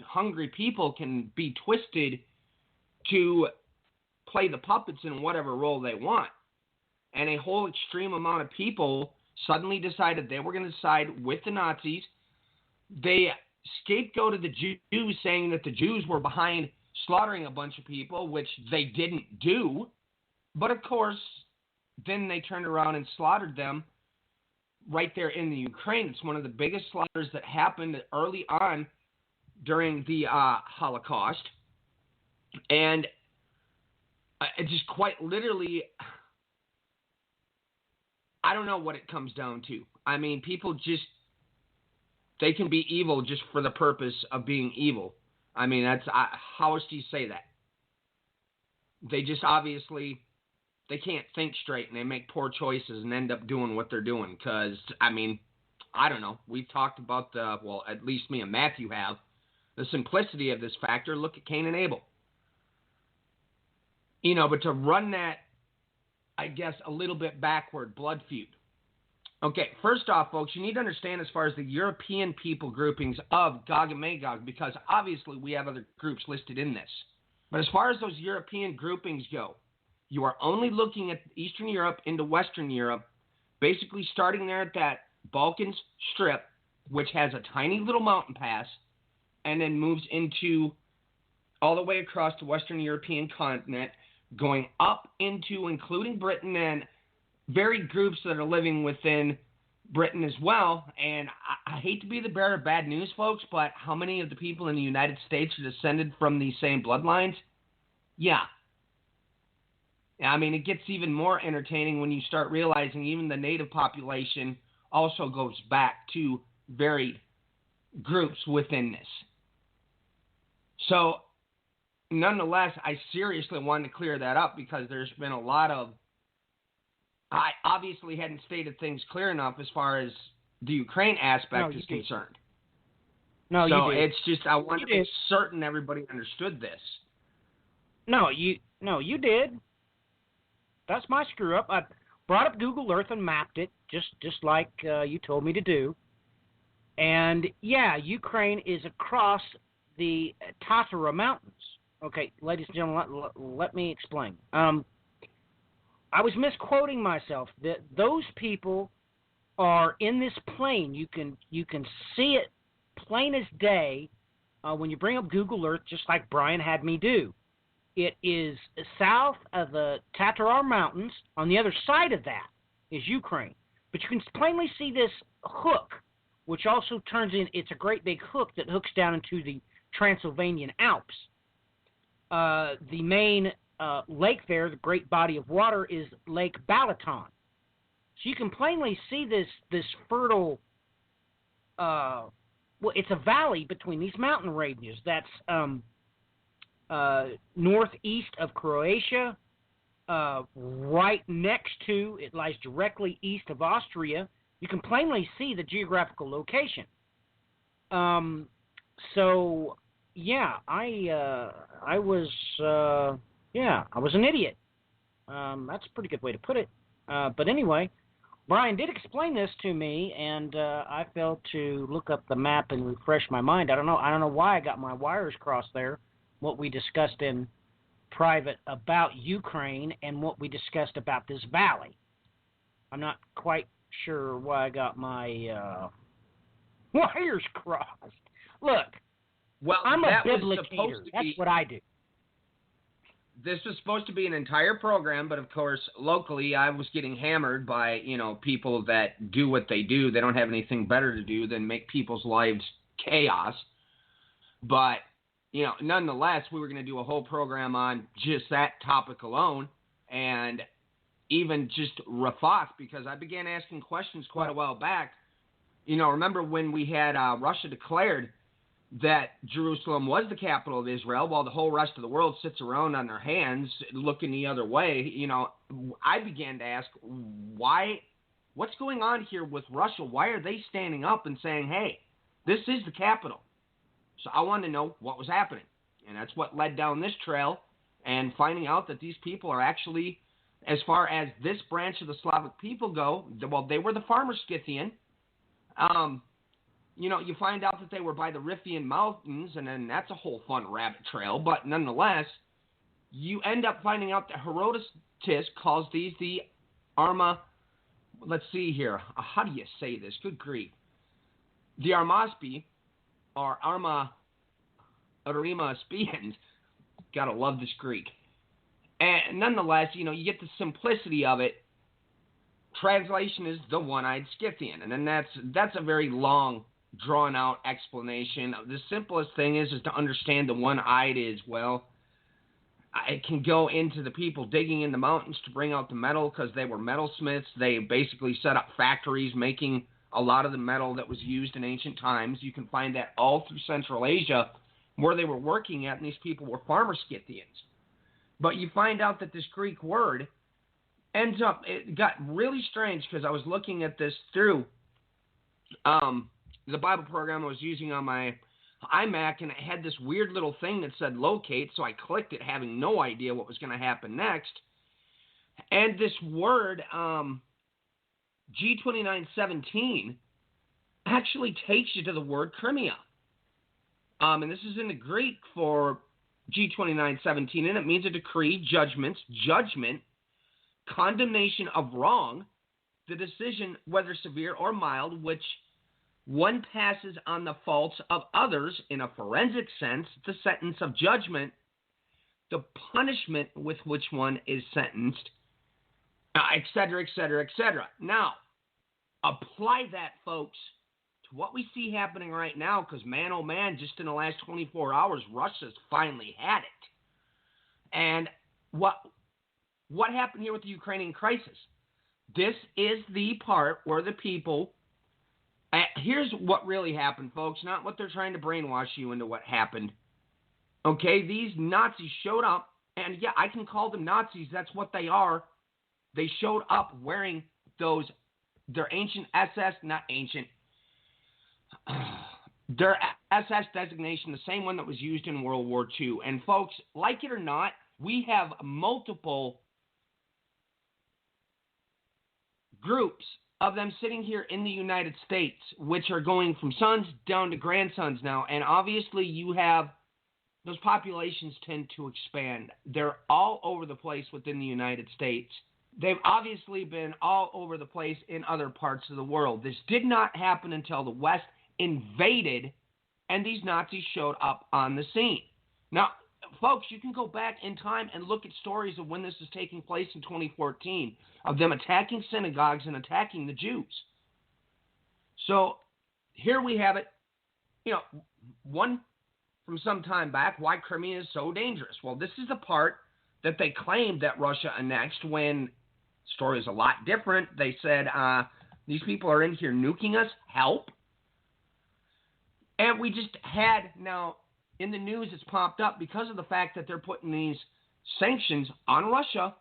hungry people can be twisted to play the puppets in whatever role they want. And a whole extreme amount of people suddenly decided they were going to side with the Nazis. They scapegoated the Jews, saying that the Jews were behind slaughtering a bunch of people, which they didn't do. But, of course, then they turned around and slaughtered them right there in the Ukraine. It's one of the biggest slaughters that happened early on during the Holocaust. And it just quite literally, I don't know what it comes down to. I mean, people just, they can be evil just for the purpose of being evil. I mean, that's how else do you say that? They just obviously, they can't think straight and they make poor choices and end up doing what they're doing. Because, I mean, I don't know. We've talked about well, at least me and Matthew have, the simplicity of this factor. Look at Cain and Abel. You know, but to run that, I guess, a little bit backward, blood feud. Okay, first off, folks, you need to understand as far as the European people groupings of Gog and Magog, because obviously we have other groups listed in this. But as far as those European groupings go, you are only looking at Eastern Europe into Western Europe, basically starting there at that Balkans Strip, which has a tiny little mountain pass, and then moves into all the way across the Western European continent, going up into, including Britain, and varied groups that are living within Britain as well. And I hate to be the bearer of bad news, folks, but how many of the people in the United States are descended from these same bloodlines? Yeah. I mean, it gets even more entertaining when you start realizing even the native population also goes back to varied groups within this. So, nonetheless, I seriously wanted to clear that up because there's been a lot of... I obviously hadn't stated things clear enough as far as the Ukraine aspect is concerned. No, you so did. it's just I wanted to make certain everybody understood this. No, you did. That's my screw up. I brought up Google Earth and mapped it, just like you told me to do. And yeah, Ukraine is across the Tatara Mountains. Okay, ladies and gentlemen, let me explain. I was misquoting myself. Those people are in this plain. You can see it plain as day when you bring up Google Earth, just like Brian had me do. It is south of the Tatara Mountains. On the other side of that is Ukraine. But you can plainly see this hook, which also turns in, it's a great big hook that hooks down into the Transylvanian Alps. The main lake there, the great body of water, is Lake Balaton. So you can plainly see this fertile, well, it's a valley between these mountain ranges. That's northeast of Croatia, right next to, it lies directly east of Austria. You can plainly see the geographical location. So, yeah, I was an idiot. That's a pretty good way to put it. But anyway, Brian did explain this to me, and I failed to look up the map and refresh my mind. I don't know why I got my wires crossed there. What we discussed in private about Ukraine and what we discussed about this valley. I'm not quite sure why I got my wires crossed. Look, well, I'm a biblicator. That's what I do. This was supposed to be an entire program, but of course, locally, I was getting hammered by, people that do what they do. They don't have anything better to do than make people's lives chaos. But, nonetheless, we were going to do a whole program on just that topic alone, and even just Wreath, because I began asking questions quite a while back. Remember when we had Russia declared that Jerusalem was the capital of Israel while the whole rest of the world sits around on their hands looking the other way? I began to ask, what's going on here with Russia? Why are they standing up and saying, hey, this is the capital? So I wanted to know what was happening. And that's what led down this trail, and finding out that these people are actually, as far as this branch of the Slavic people go, well, they were the farmer Scythian. You find out that they were by the Riphean Mountains, and then that's a whole fun rabbit trail. But nonetheless, you end up finding out that Herodotus calls these the Arma. Let's see here. How do you say this? Good grief. The Armaspi, or Arma Spians. Gotta love this Greek. And nonetheless, you get the simplicity of it. Translation is the one-eyed Scythian, and then that's a very long, drawn-out explanation. The simplest thing is to understand the one-eyed is, well, it can go into the people digging in the mountains to bring out the metal because they were metalsmiths. They basically set up factories making a lot of the metal that was used in ancient times. You can find that all through Central Asia where they were working at, and these people were farmer Scythians. But you find out that this Greek word ends up, it got really strange because I was looking at this through the Bible program I was using on my iMac, and it had this weird little thing that said locate, so I clicked it having no idea what was going to happen next. And this word, G2917, actually takes you to the word Crimea. And this is in the Greek for G2917, and it means a decree, judgment, condemnation of wrong, the decision, whether severe or mild, which one passes on the faults of others in a forensic sense, the sentence of judgment, the punishment with which one is sentenced, et cetera, et cetera, et cetera. Now, apply that, folks, to what we see happening right now, because man, oh man, just in the last 24 hours, Russia's finally had it. And what happened here with the Ukrainian crisis? This is the part where the people, here's what really happened, folks, not what they're trying to brainwash you into what happened. Okay, these Nazis showed up, and yeah, I can call them Nazis, that's what they are. They showed up wearing their ancient SS, not ancient, their SS designation, the same one that was used in World War II. And folks, like it or not, we have multiple groups of them sitting here in the United States, which are going from sons down to grandsons now. And obviously you have, those populations tend to expand. They're all over the place within the United States. They've obviously been all over the place in other parts of the world. This did not happen until the West invaded and these Nazis showed up on the scene. Now, folks, you can go back in time and look at stories of when this is taking place in 2014, of them attacking synagogues and attacking the Jews. So here we have it, one from some time back, why Crimea is so dangerous. Well, this is the part that they claimed that Russia annexed when the story is a lot different. They said, these people are in here nuking us, help. And we just had, now, in the news it's popped up because of the fact that they're putting these sanctions on Russia.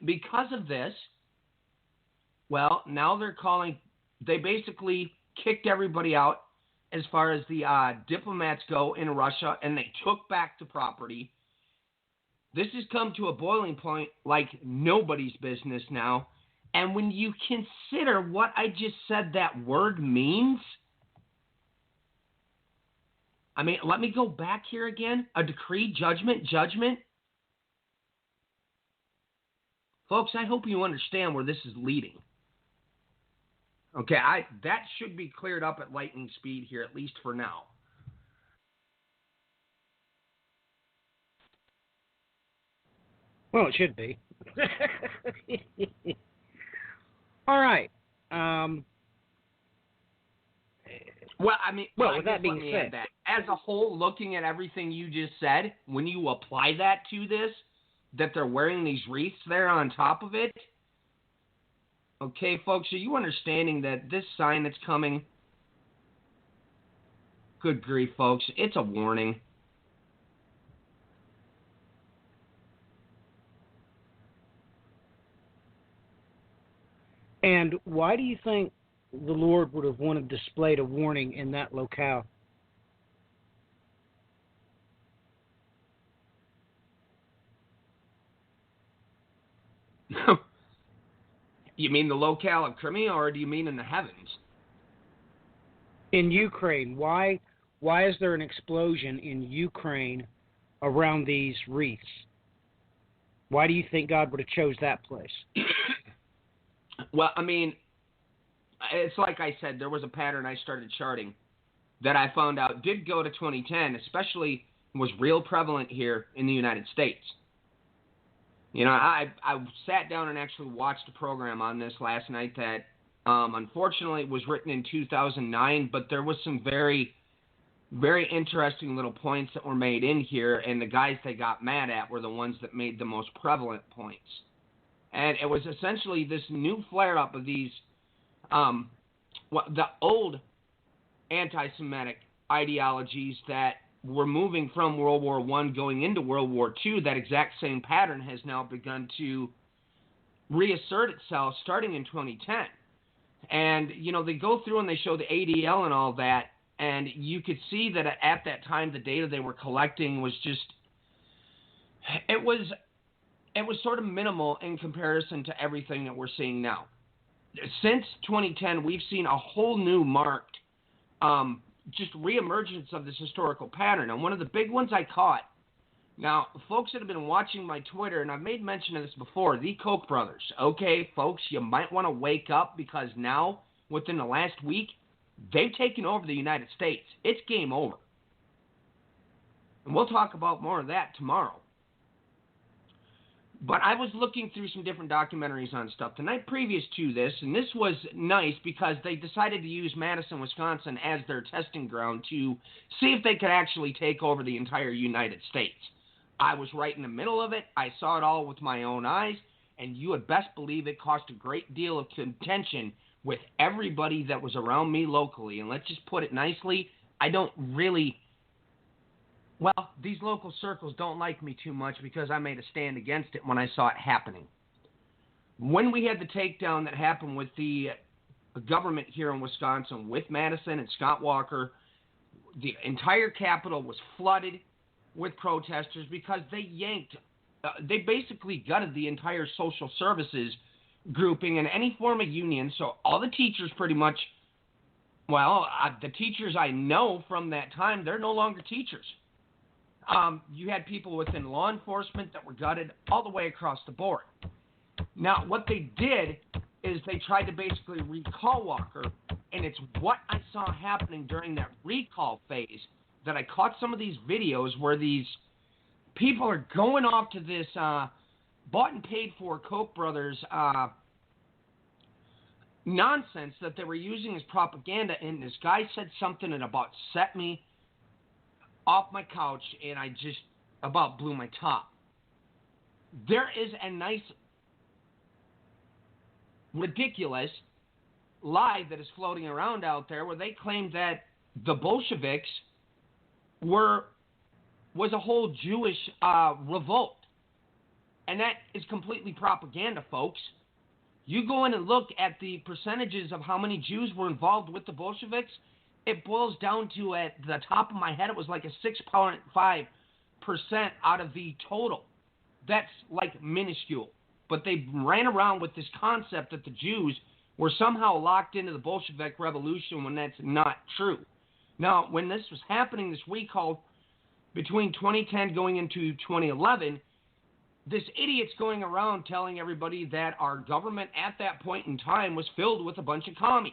Because of this, well, now they basically kicked everybody out as far as the diplomats go in Russia, and they took back the property. This has come to a boiling point like nobody's business now. And when you consider what I just said that word means, I mean, let me go back here again. A decree, judgment. Folks, I hope you understand where this is leading. Okay, that should be cleared up at lightning speed here, at least for now. Well, it should be. All right. Well, I mean, with that being said, as a whole, looking at everything you just said, when you apply that to this, that they're wearing these wreaths there on top of it, okay, folks, are you understanding that this sign that's coming, good grief, folks, it's a warning. And why do you think the Lord would have wanted displayed a warning in that locale? You mean the locale of Crimea, or do you mean in the heavens? In Ukraine, why is there an explosion in Ukraine around these wreaths? Why do you think God would have chose that place? Well, I mean, it's like I said, there was a pattern I started charting that I found out did go to 2010, especially was real prevalent here in the United States. I sat down and actually watched a program on this last night that unfortunately was written in 2009, but there was some very, very interesting little points that were made in here, and the guys they got mad at were the ones that made the most prevalent points. And it was essentially this new flare-up of these, the old anti-Semitic ideologies that were moving from World War I going into World War II. That exact same pattern has now begun to reassert itself starting in 2010. And, they go through and they show the ADL and all that, and you could see that at that time the data they were collecting was just, it was sort of minimal in comparison to everything that we're seeing now. Since 2010, we've seen a whole new marked just reemergence of this historical pattern. And one of the big ones I caught, now, folks that have been watching my Twitter, and I've made mention of this before, the Koch brothers. Okay, folks, you might want to wake up, because now, within the last week, They've taken over the United States. It's game over. And we'll talk about more of that tomorrow. But I was looking through some different documentaries on stuff the night previous to this, and this was nice because they decided to use Madison, Wisconsin as their testing ground to see if they could actually take over the entire United States. I was right in the middle of it. I saw it all with my own eyes, and you would best believe it caused a great deal of contention with everybody that was around me locally. And let's just put it nicely, I don't really... Well, these local circles don't like me too much because I made a stand against it when I saw it happening. When we had the takedown that happened with the government here in Wisconsin with Madison and Scott Walker, the entire Capitol was flooded with protesters because they basically gutted the entire social services grouping and any form of union. So all the teachers pretty much, the teachers I know from that time, they're no longer teachers. You had people within law enforcement that were gutted all the way across the board. Now, what they did is they tried to basically recall Walker, and it's what I saw happening during that recall phase that I caught some of these videos where these people are going off to this bought and paid for Koch brothers nonsense that they were using as propaganda, and this guy said something that about set me off my couch, and I just about blew my top. There is a nice, ridiculous lie that is floating around out there where they claim that the Bolsheviks was a whole Jewish revolt. And that is completely propaganda, folks. You go in and look at the percentages of how many Jews were involved with the Bolsheviks, it boils down to, at the top of my head, it was like a 6.5% out of the total. That's like minuscule. But they ran around with this concept that the Jews were somehow locked into the Bolshevik Revolution when that's not true. Now, when this was happening, this recall between 2010 going into 2011, this idiot's going around telling everybody that our government at that point in time was filled with a bunch of commies.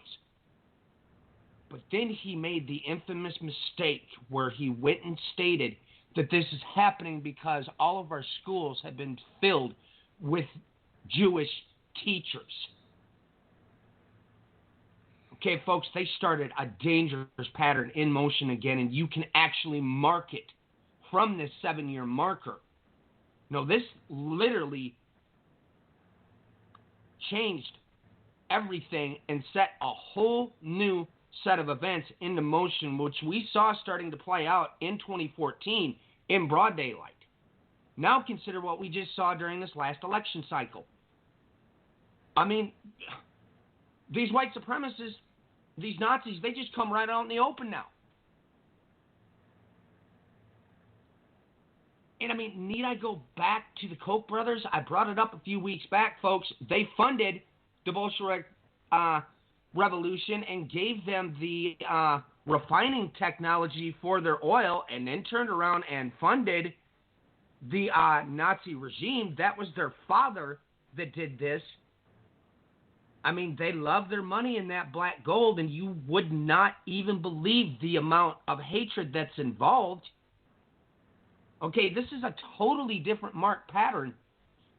But then he made the infamous mistake where he went and stated that this is happening because all of our schools have been filled with Jewish teachers. Okay, folks, they started a dangerous pattern in motion again, and you can actually mark it from this 7-year marker. No, this literally changed everything and set a whole new set of events into motion, which we saw starting to play out in 2014 in broad daylight. Now consider what we just saw during this last election cycle. I mean, these white supremacists, these Nazis, they just come right out in the open now. And I mean, need I go back to the Koch brothers? I brought it up a few weeks back, folks. They funded the Bolshevik revolution and gave them the refining technology for their oil, and then turned around and funded the Nazi regime. That was their father that did this. I mean, they love their money in that black gold, and you would not even believe the amount of hatred that's involved. Okay, this is a totally different mark pattern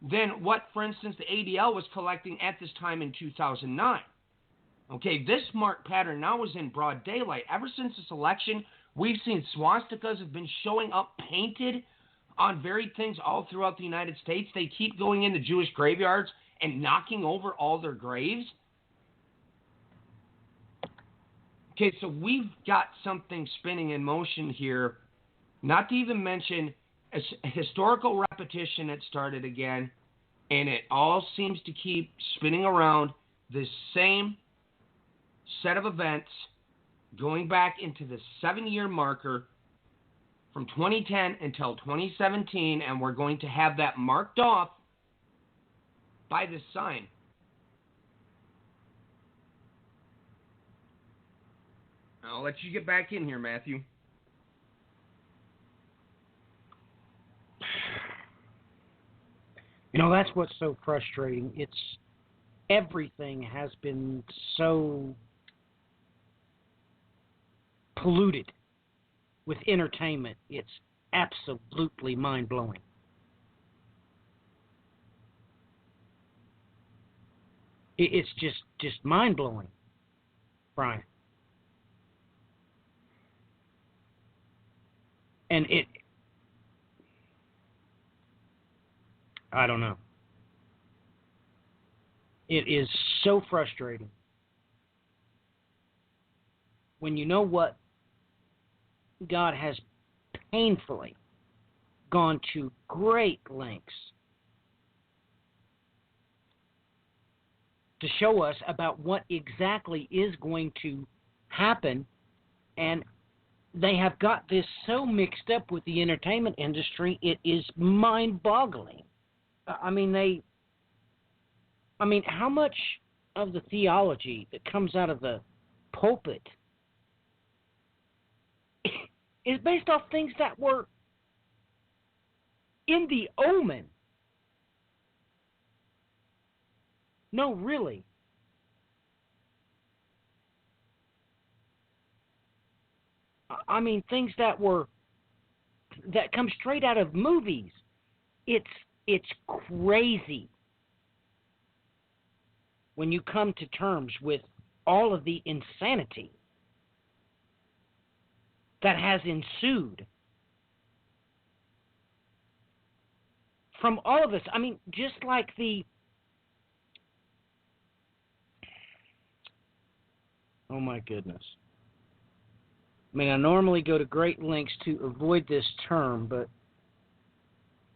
than what, for instance, the ADL was collecting at this time in 2009. Okay, this mark pattern now is in broad daylight. Ever since this election, we've seen swastikas have been showing up painted on varied things all throughout the United States. They keep going into Jewish graveyards and knocking over all their graves. Okay, so we've got something spinning in motion here, not to even mention a historical repetition that started again, and it all seems to keep spinning around this same set of events going back into the 7-year marker from 2010 until 2017, and we're going to have that marked off by this sign. I'll let you get back in here, Matthew. You know, that's what's so frustrating. Everything has been so polluted with entertainment. It's absolutely mind-blowing. It's just mind-blowing, Brian. And I don't know. It is so frustrating when you know what God has painfully gone to great lengths to show us about what exactly is going to happen, and they have got this so mixed up with the entertainment industry, it is mind-boggling. I mean, how much of the theology that comes out of the pulpit is based off things that were in the Omen? No, really. I mean, things that come straight out of movies. It's crazy when you come to terms with all of the insanity that has ensued from all of us. I mean, just like oh my goodness. I mean, I normally go to great lengths to avoid this term, but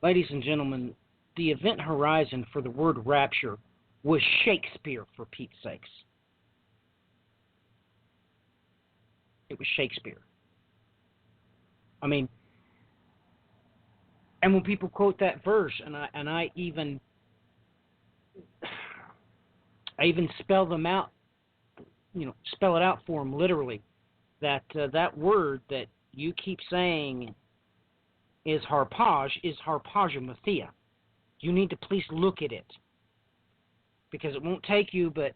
ladies and gentlemen, the event horizon for the word rapture was Shakespeare, for Pete's sakes. It was Shakespeare. I mean, and when people quote that verse, and I even spell them out, spell it out for them literally, that that word that you keep saying is harpagemathea. You need to please look at it, because it won't take you but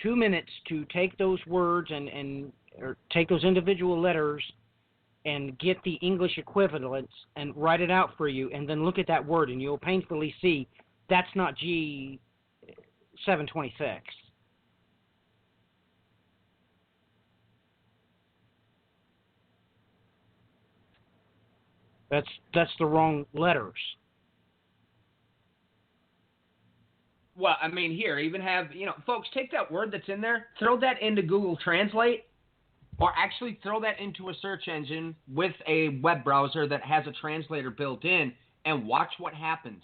2 minutes to take those words or take those individual letters and get the English equivalents and write it out for you, and then look at that word, and you'll painfully see that's not G726. That's the wrong letters. Well, I mean, here, even have, folks, take that word that's in there, throw that into Google Translate, or actually throw that into a search engine with a web browser that has a translator built in, and watch what happens.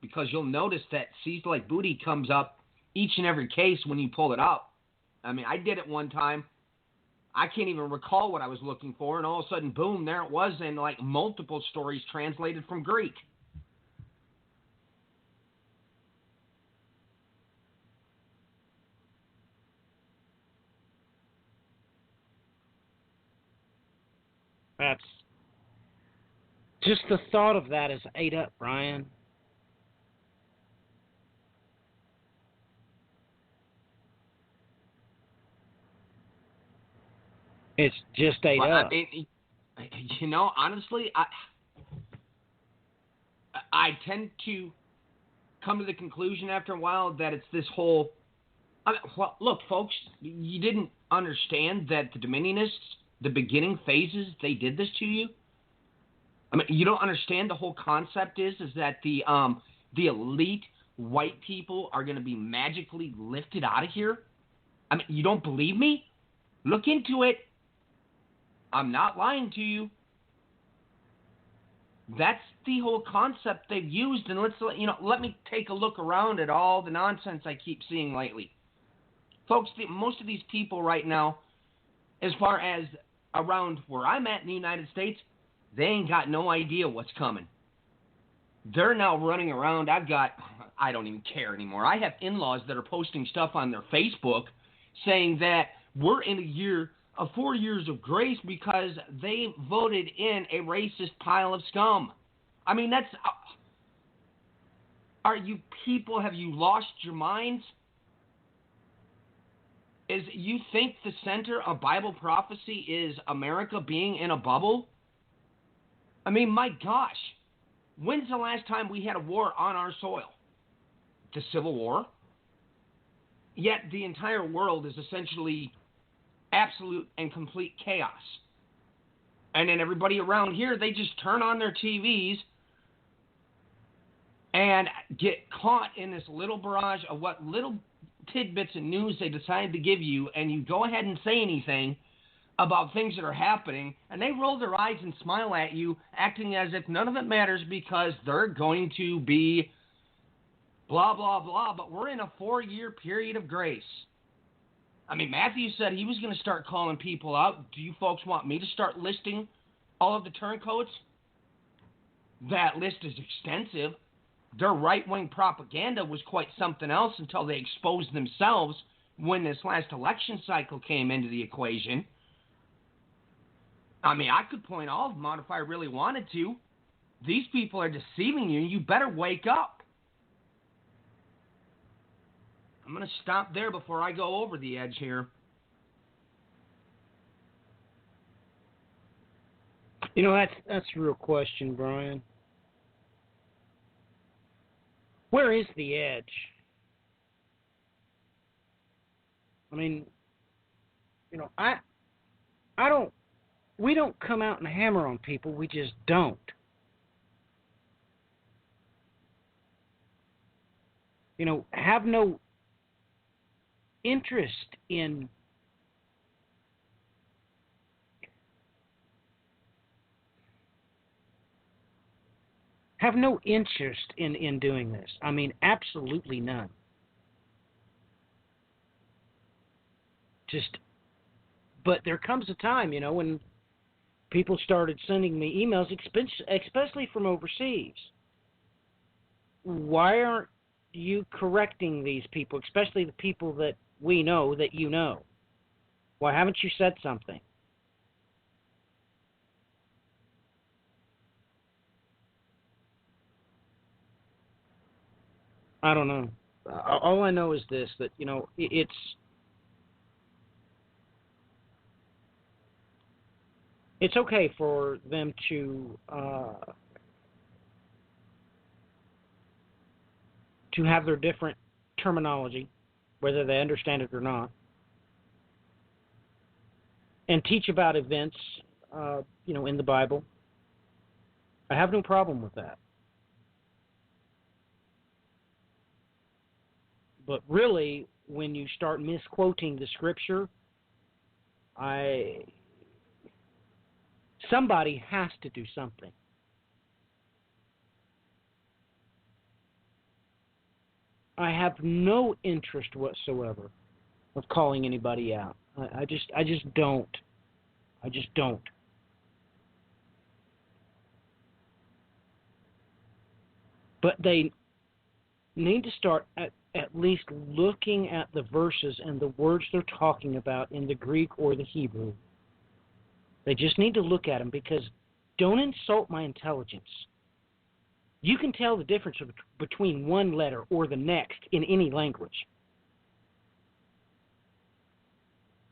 Because you'll notice that seized like booty comes up each and every case when you pull it up. I mean, I did it one time. I can't even recall what I was looking for, and all of a sudden, boom, there it was in like multiple stories translated from Greek. That's just the thought of that is ate up, Brian. It's just ate up. Honestly, I tend to come to the conclusion after a while that it's this whole. Look, folks, you didn't understand that the Dominionists, the beginning phases, they did this to you. I mean, you don't understand the whole concept is that the elite white people are going to be magically lifted out of here. I mean, you don't believe me? Look into it. I'm not lying to you. That's the whole concept they've used, and let me take a look around at all the nonsense I keep seeing lately. Folks, most of these people right now, as far as around where I'm at in the United States, they ain't got no idea what's coming. They're now running around. I don't even care anymore. I have in-laws that are posting stuff on their Facebook saying that we're in a year of 4 years of grace because they voted in a racist pile of scum. I mean, have you lost your minds? is you think the center of Bible prophecy is America being in a bubble? I mean, my gosh, when's the last time we had a war on our soil? The Civil War? Yet the entire world is essentially absolute and complete chaos. And then everybody around here, they just turn on their TVs and get caught in this little barrage of what little tidbits of news they decide to give you, and you go ahead and say anything about things that are happening, and they roll their eyes and smile at you, acting as if none of it matters because they're going to be blah, blah, blah, but we're in a 4-year period of grace. I mean, Matthew said he was going to start calling people out. Do you folks want me to start listing all of the turncoats? That list is extensive. Their right-wing propaganda was quite something else until they exposed themselves when this last election cycle came into the equation. I mean, I could point all of them out if I really wanted to. These people are deceiving you. You better wake up. I'm going to stop there before I go over the edge here. You know, that's a real question, Brian. Where is the edge? I mean, you know, we don't come out and hammer on people. We just don't. You know, have no interest in doing this. I mean, absolutely none. But there comes a time, you know, when people started sending me emails, especially from overseas. Why aren't you correcting these people, especially the people that we know that you know? Why haven't you said something? I don't know. All I know is this, that, you know, it's okay for them to have their different terminology, whether they understand it or not, and teach about events, you know, in the Bible. I have no problem with that. But really, when you start misquoting the Scripture, somebody has to do something. I have no interest whatsoever of calling anybody out. I just don't. I just don't. But they need to start at least looking at the verses and the words they're talking about in the Greek or the Hebrew. They just need to look at them, because don't insult my intelligence. You can tell the difference between one letter or the next in any language.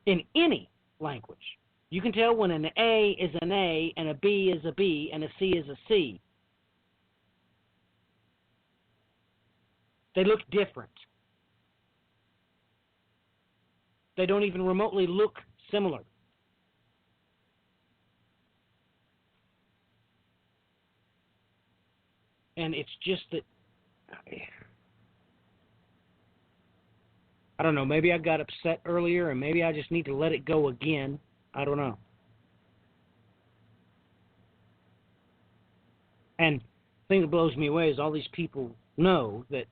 In any language. You can tell when an A is an A and a B is a B and a C is a C. They look different. They don't even remotely look similar. And it's just that, I don't know, maybe I got upset earlier and maybe I just need to let it go again. I don't know. And the thing that blows me away is all these people know that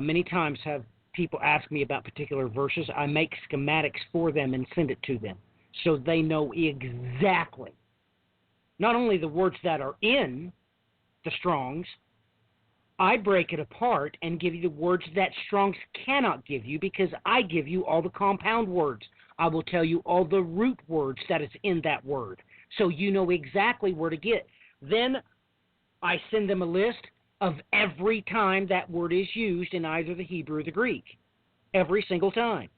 many times have people ask me about particular verses. I make schematics for them and send it to them so they know exactly not only the words that are in the Strong's, I break it apart and give you the words that Strong's cannot give you, because I give you all the compound words. I will tell you all the root words that is in that word, so you know exactly where to get. Then I send them a list of every time that word is used in either the Hebrew or the Greek. Every single time.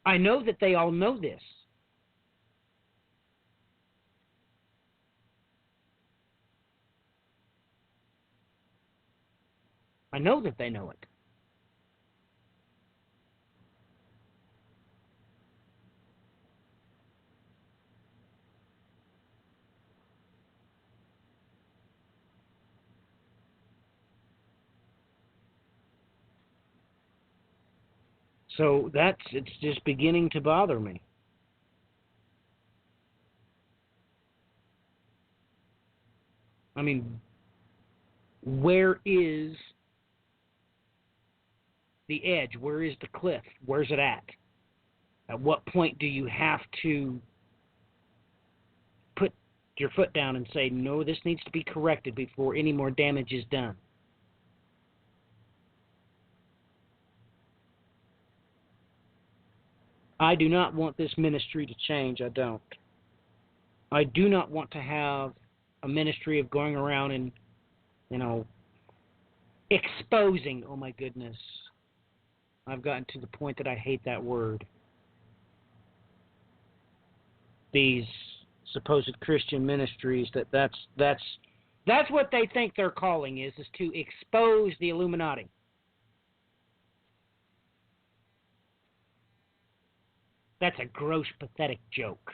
I know that they all know this. I know that they know it. So it's just beginning to bother me. I mean, where is the edge? Where is the cliff? Where's it at? At what point do you have to put your foot down and say, no, this needs to be corrected before any more damage is done? I do not want this ministry to change. I don't. I do not want to have a ministry of going around and, exposing. Oh my goodness. I've gotten to the point that I hate that word. These supposed Christian ministries, that's what they think their calling is to expose the Illuminati. That's a gross, pathetic joke.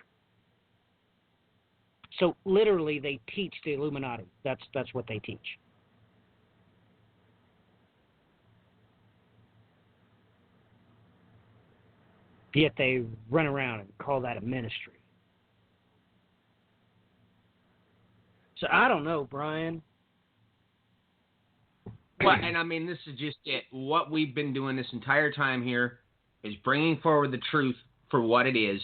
So literally, they teach the Illuminati. That's what they teach. Yet they run around and call that a ministry. So I don't know, Brian. Well, and I mean, this is just it. What we've been doing this entire time here is bringing forward the truth for what it is.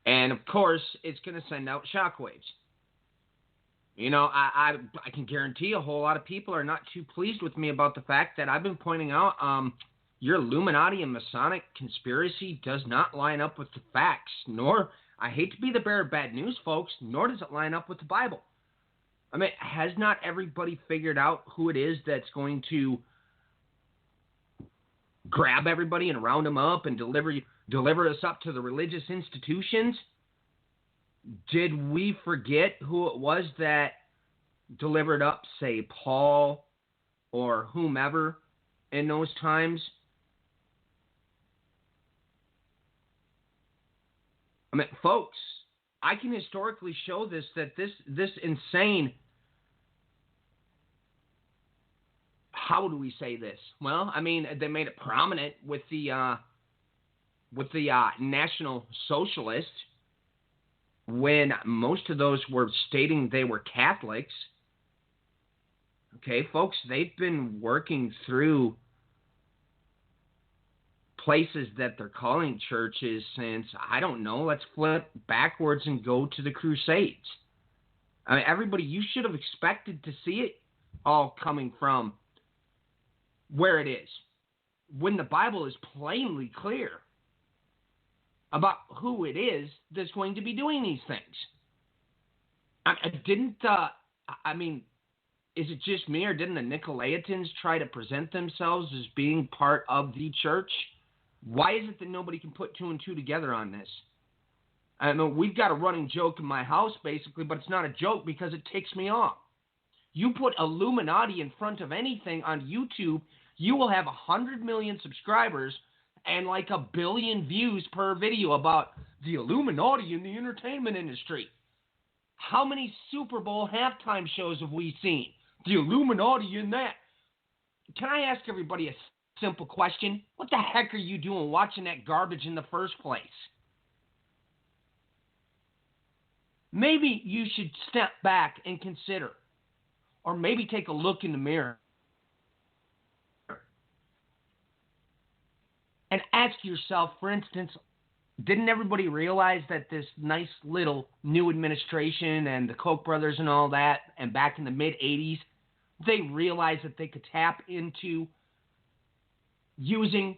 And, of course, it's going to send out shockwaves. I can guarantee a whole lot of people are not too pleased with me about the fact that I've been pointing out your Illuminati and Masonic conspiracy does not line up with the facts, nor, I hate to be the bearer of bad news, folks, nor does it line up with the Bible. I mean, has not everybody figured out who it is that's going to grab everybody and round them up and deliver us up to the religious institutions? Did we forget who it was that delivered up, say, Paul or whomever in those times? I mean, folks, I can historically show this, that this insane, how do we say this? Well, I mean, they made it prominent with the National Socialists when most of those were stating they were Catholics. Okay, folks, they've been working through places that they're calling churches since, I don't know, let's flip backwards and go to the Crusades. I mean, everybody, you should have expected to see it all coming from where it is, when the Bible is plainly clear about who it is that's going to be doing these things. Is it just me, or didn't the Nicolaitans try to present themselves as being part of the church? Why is it that nobody can put two and two together on this? I mean, we've got a running joke in my house, basically, but it's not a joke because it ticks me off. You put Illuminati in front of anything on YouTube, you will have 100 million subscribers and like 1 billion views per video about the Illuminati in the entertainment industry. How many Super Bowl halftime shows have we seen? The Illuminati in that. Can I ask everybody a simple question? What the heck are you doing watching that garbage in the first place? Maybe you should step back and consider, or maybe take a look in the mirror and ask yourself, for instance, didn't everybody realize that this nice little new administration and the Koch brothers and all that, and back in the mid-'80s, they realized that they could tap into using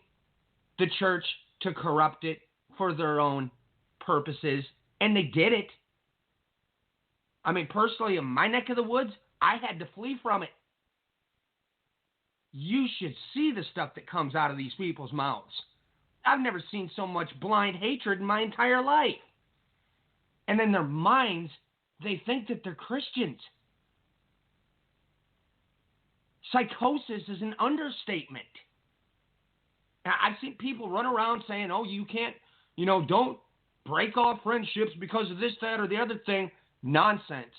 the church to corrupt it for their own purposes, and they did it. I mean, personally, in my neck of the woods, I had to flee from it. You should see the stuff that comes out of these people's mouths. I've never seen so much blind hatred in my entire life. And in their minds, they think that they're Christians. Psychosis is an understatement. Now, I've seen people run around saying, oh, you can't, don't break off friendships because of this, that, or the other thing. Nonsense.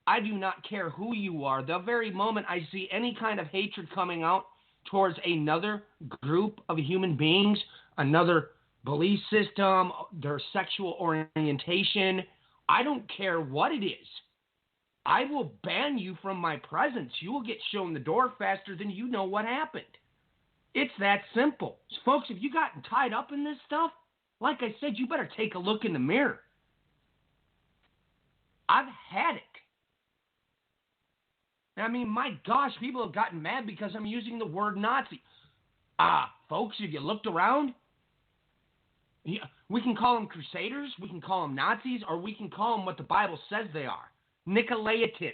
I do not care who you are. The very moment I see any kind of hatred coming out towards another group of human beings, another belief system, their sexual orientation, I don't care what it is. I will ban you from my presence. You will get shown the door faster than you know what happened. It's that simple. Folks, if you gotten tied up in this stuff, like I said, you better take a look in the mirror. I've had it. I mean, my gosh, people have gotten mad because I'm using the word Nazi. Folks, have you looked around? We can call them crusaders, we can call them Nazis, or we can call them what the Bible says they are. Nicolaitans,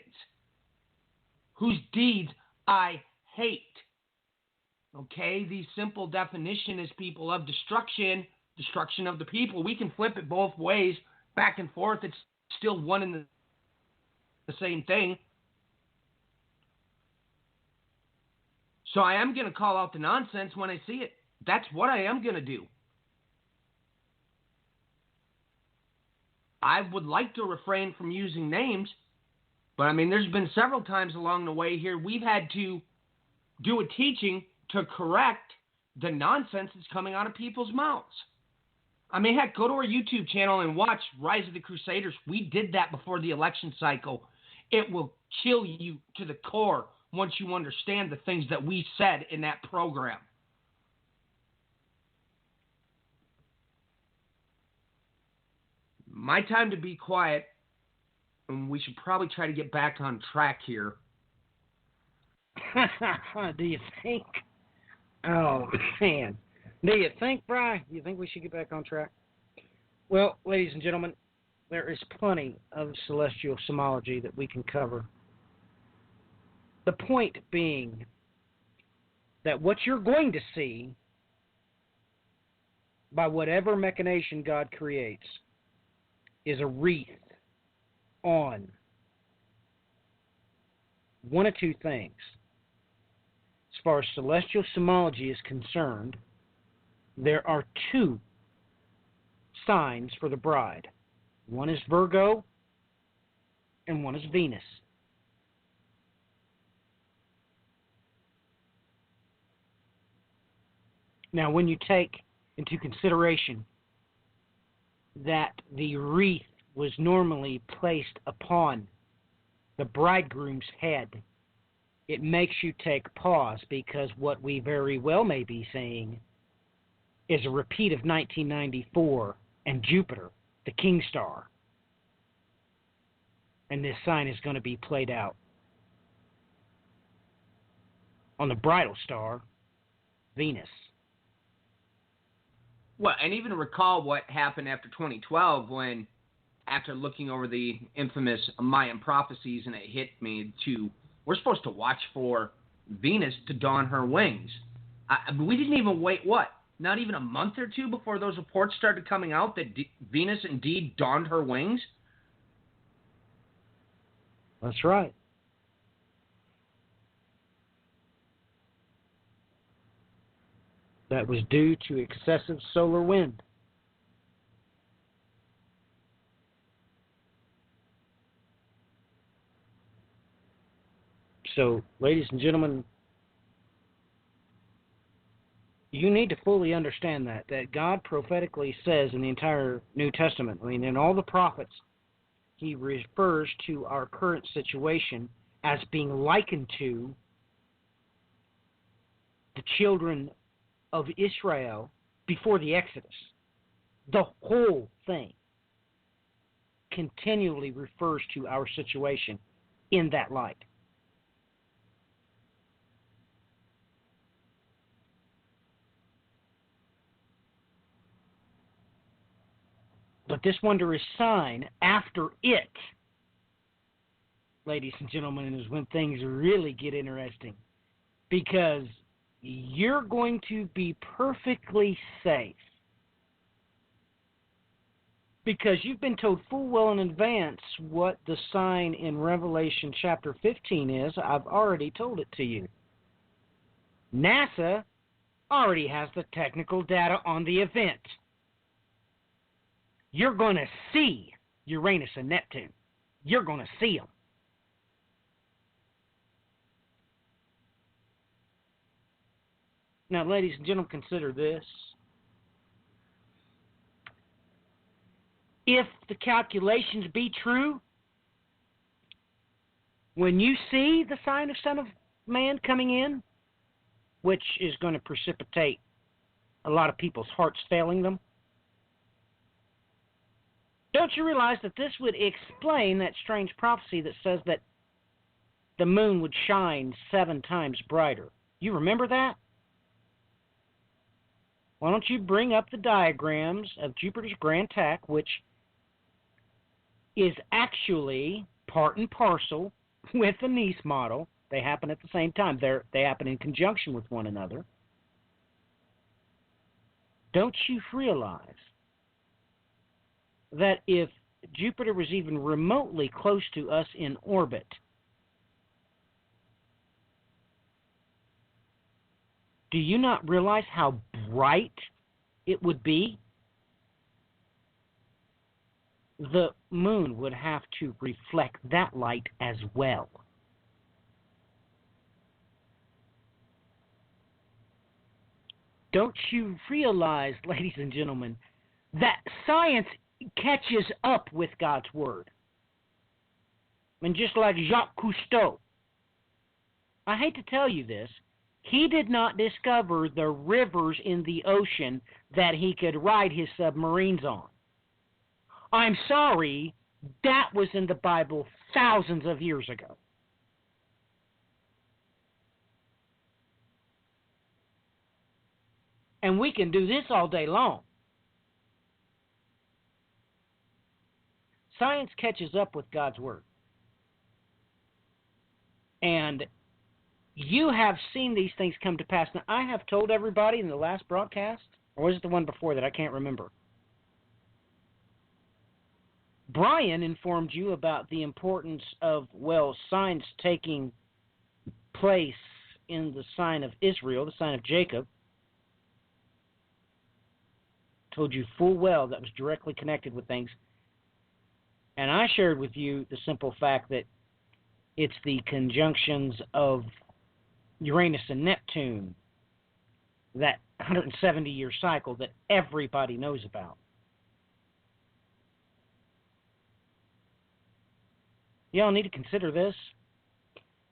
whose deeds I hate. Okay, the simple definition is people of destruction of the people. We can flip it both ways, back and forth. It's still one and the same thing. So I am going to call out the nonsense when I see it. That's what I am going to do. I would like to refrain from using names, but I mean, there's been several times along the way here we've had to do a teaching to correct the nonsense that's coming out of people's mouths. I mean, heck, go to our YouTube channel and watch Rise of the Crusaders. We did that before the election cycle. It will chill you to the core once you understand the things that we said in that program. My time to be quiet, and we should probably try to get back on track here. Do you think? Oh, man. Do you think, Bri? You think we should get back on track? Well, ladies and gentlemen, there is plenty of celestial symbology that we can cover. The point being that what you're going to see by whatever machination God creates is a wreath on one of two things. As far as celestial symbology is concerned, there are two signs for the bride. One is Virgo and one is Venus. Now, when you take into consideration that the wreath was normally placed upon the bridegroom's head, it makes you take pause, because what we very well may be saying is a repeat of 1994 and Jupiter, the King Star. And this sign is going to be played out on the bridal star, Venus. Well, and even recall what happened after 2012 when, after looking over the infamous Mayan prophecies, and it hit me we're supposed to watch for Venus to don her wings. We didn't even wait, not even a month or two before those reports started coming out that Venus indeed donned her wings? That's right. That was due to excessive solar wind. So, ladies and gentlemen, you need to fully understand that God prophetically says in the entire New Testament, in all the prophets, he refers to our current situation as being likened to the children of Israel before the Exodus. The whole thing continually refers to our situation in that light. But this wondrous sign after it, ladies and gentlemen, is when things really get interesting. Because you're going to be perfectly safe. Because you've been told full well in advance what the sign in Revelation chapter 15 is. I've already told it to you. NASA already has the technical data on the event. You're going to see Uranus and Neptune. You're going to see them. Now, ladies and gentlemen, consider this. If the calculations be true, when you see the sign of Son of Man coming in, which is going to precipitate a lot of people's hearts failing them, don't you realize that this would explain that strange prophecy that says that the moon would shine 7 times brighter? You remember that? Why don't you bring up the diagrams of Jupiter's grand tack, which is actually part and parcel with the Nice model. They happen at the same time. They happen in conjunction with one another. Don't you realize that if Jupiter was even remotely close to us in orbit, do you not realize how bright it would be? The moon would have to reflect that light as well. Don't you realize, ladies and gentlemen, that science catches up with God's Word? I mean, just like Jacques Cousteau. I hate to tell you this, he did not discover the rivers in the ocean that he could ride his submarines on. I'm sorry, that was in the Bible thousands of years ago. And we can do this all day long. Science catches up with God's Word. And you have seen these things come to pass. Now, I have told everybody in the last broadcast, or was it the one before that? I can't remember. Brian informed you about the importance of, signs taking place in the sign of Israel, the sign of Jacob. Told you full well that was directly connected with things. And I shared with you the simple fact that it's the conjunctions of Uranus and Neptune, that 170-year cycle that everybody knows about. Y'all need to consider this,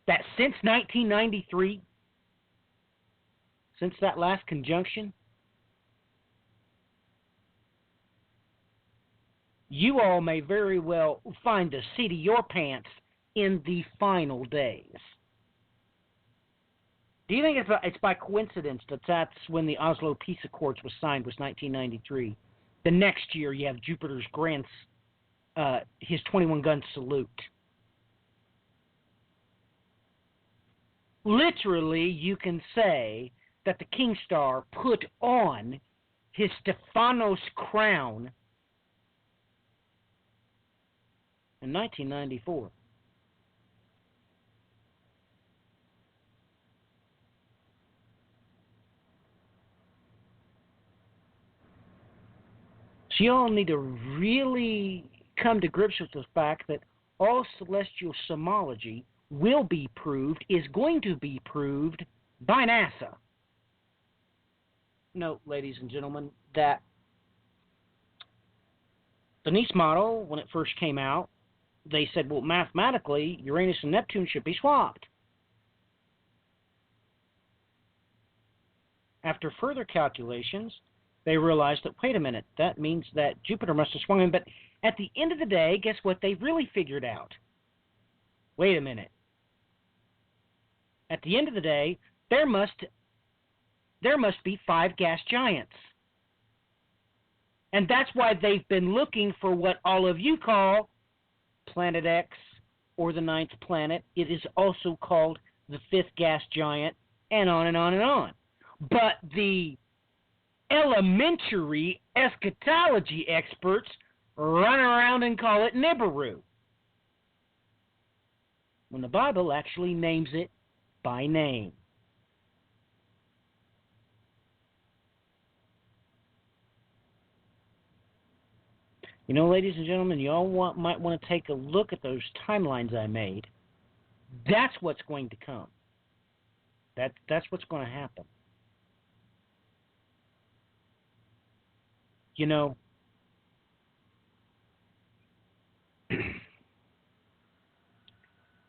that since 1993, since that last conjunction, you all may very well find the seat of your pants in the final days. Do you think it's by coincidence that that's when the Oslo Peace Accords was signed, was 1993? The next year you have Jupiter's his 21-gun salute. Literally, you can say that the King Star put on his Stephanos crown in 1994. So you all need to really come to grips with the fact that all celestial symbology will be proved, is going to be proved by NASA. Note, ladies and gentlemen, that the Nice model, when it first came out, they said, well, mathematically, Uranus and Neptune should be swapped. After further calculations, they realized that, wait a minute, that means that Jupiter must have swung in. But at the end of the day, guess what they really figured out? Wait a minute. At the end of the day, there must be 5 gas giants. And that's why they've been looking for what all of you call Planet X or the 9th planet. It is also called the 5th gas giant, and on and on and on. But the elementary eschatology experts run around and call it Nibiru, when the Bible actually names it by name. You know, ladies and gentlemen, you all might want to take a look at those timelines I made. That's what's going to come. That's what's going to happen. You know,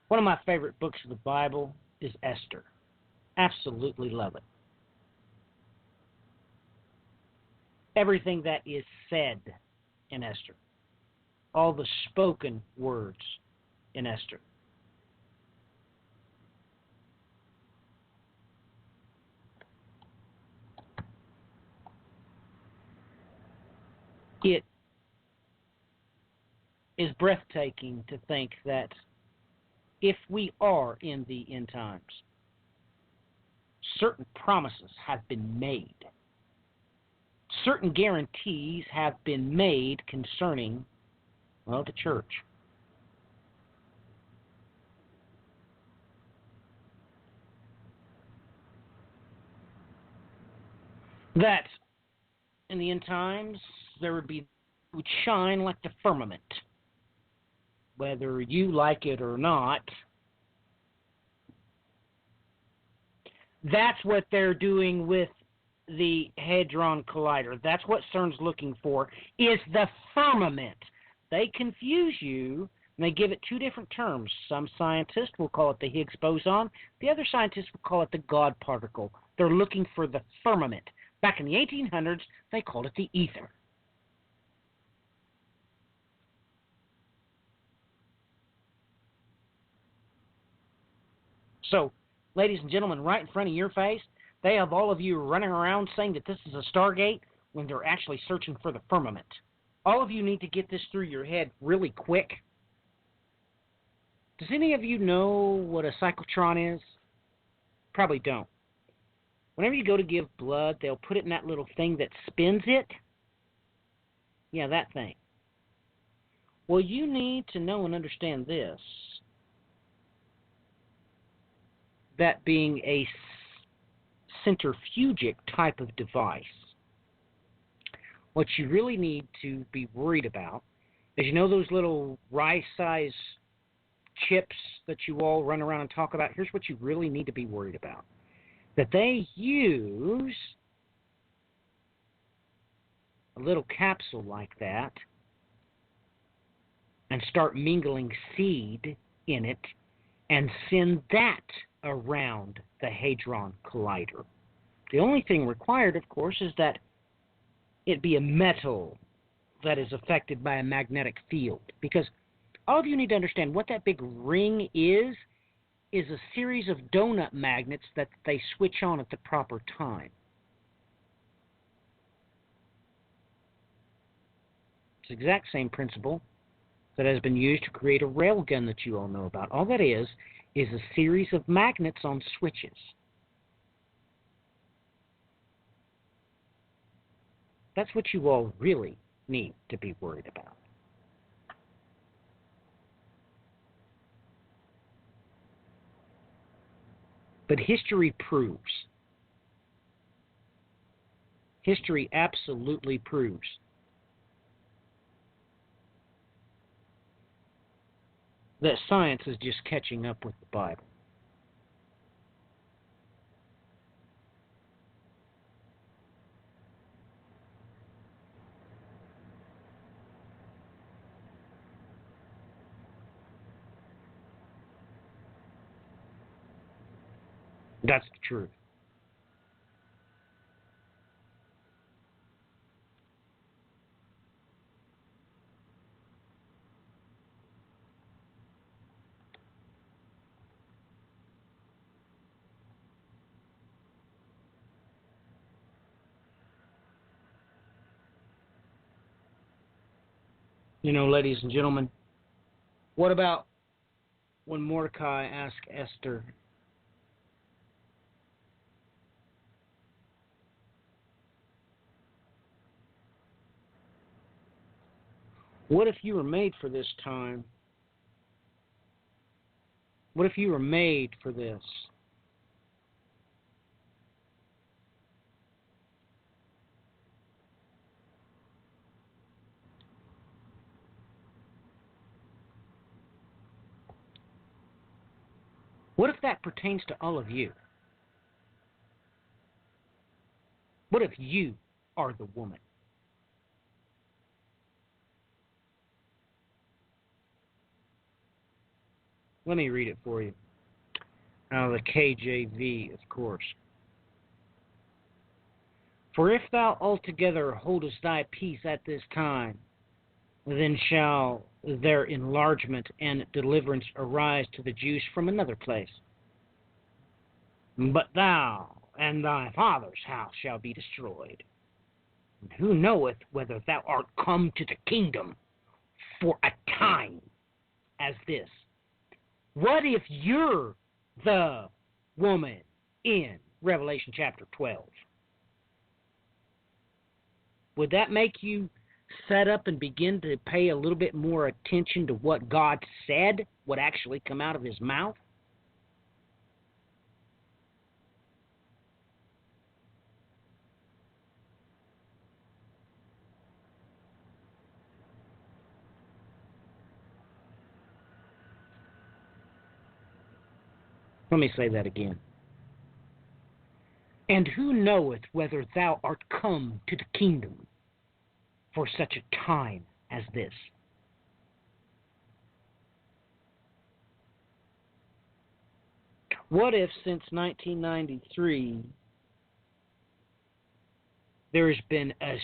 one of my favorite books of the Bible is Esther. Absolutely love it. Everything that is said in Esther, all the spoken words in Esther. It is breathtaking to think that if we are in the end times, certain promises have been made. Certain guarantees have been made concerning, well, the church. That in the end times, there would shine like the firmament. Whether you like it or not, that's what they're doing with the Hadron Collider. That's what CERN's looking for, is the firmament. They confuse you, and they give it two different terms. Some scientists will call it the Higgs boson. The other scientists will call it the God particle. They're looking for the firmament. Back in the 1800s, they called it the ether. So, ladies and gentlemen, right in front of your face, they have all of you running around saying that this is a Stargate when they're actually searching for the firmament. All of you need to get this through your head really quick. Does any of you know what a cyclotron is? Probably don't. Whenever you go to give blood, they'll put it in that little thing that spins it. Yeah, that thing. Well, you need to know and understand this. That being a centrifugic type of device, what you really need to be worried about is, you know, those little rice-sized chips that you all run around and talk about? Here's what you really need to be worried about. That they use a little capsule like that and start mingling seed in it and send that around the Hadron Collider. The only thing required, of course, is that it be a metal that is affected by a magnetic field. Because all of you need to understand what that big ring is a series of donut magnets that they switch on at the proper time. It's the exact same principle that has been used to create a railgun that you all know about. All that is a series of magnets on switches. That's what you all really need to be worried about. But history absolutely proves that science is just catching up with the Bible. That's the truth. You know, ladies and gentlemen, what about when Mordecai asked Esther, What if you were made for this time? What if you were made for this? What if that pertains to all of you? What if you are the woman? Let me read it for you. Out of the KJV, of course. For if thou altogether holdest thy peace at this time, then shall their enlargement and deliverance arise to the Jews from another place. But thou and thy father's house shall be destroyed. And who knoweth whether thou art come to the kingdom for a time as this? What if you're the woman in Revelation chapter 12? Would that make you set up and begin to pay a little bit more attention to what God said would actually come out of his mouth? Let me say that again. And who knoweth whether thou art come to the kingdom for such a time as this? What if since 1993 there has been a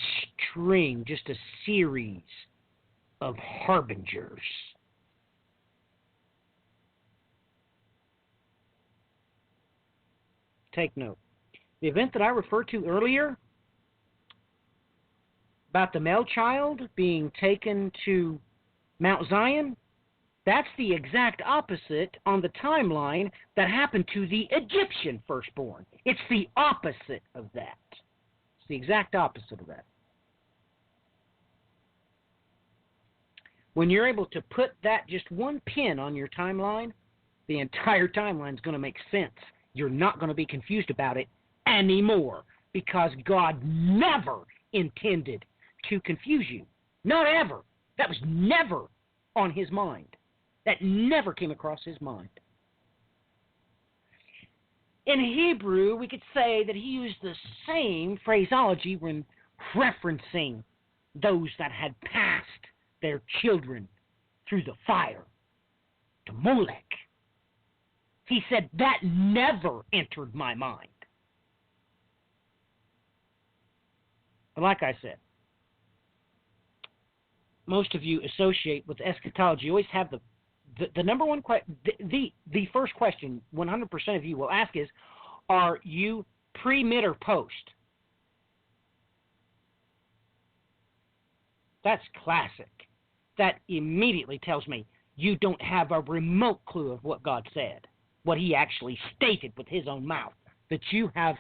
string, just a series of harbingers? Take note. The event that I referred to earlier about the male child being taken to Mount Zion, that's the exact opposite on the timeline that happened to the Egyptian firstborn. It's the opposite of that. It's the exact opposite of that. When you're able to put that just one pin on your timeline, the entire timeline is going to make sense. You're not going to be confused about it anymore, because God never intended to confuse you. Not ever. That was never on his mind. That never came across his mind. In Hebrew, we could say that he used the same phraseology when referencing those that had passed their children through the fire to Molech. He said, that never entered my mind. But like I said, most of you associate with eschatology. You always have the number one question, the first question 100% of you will ask is, are you pre, mid, or post? That's classic. That immediately tells me you don't have a remote clue of what God said, what he actually stated with his own mouth, that you have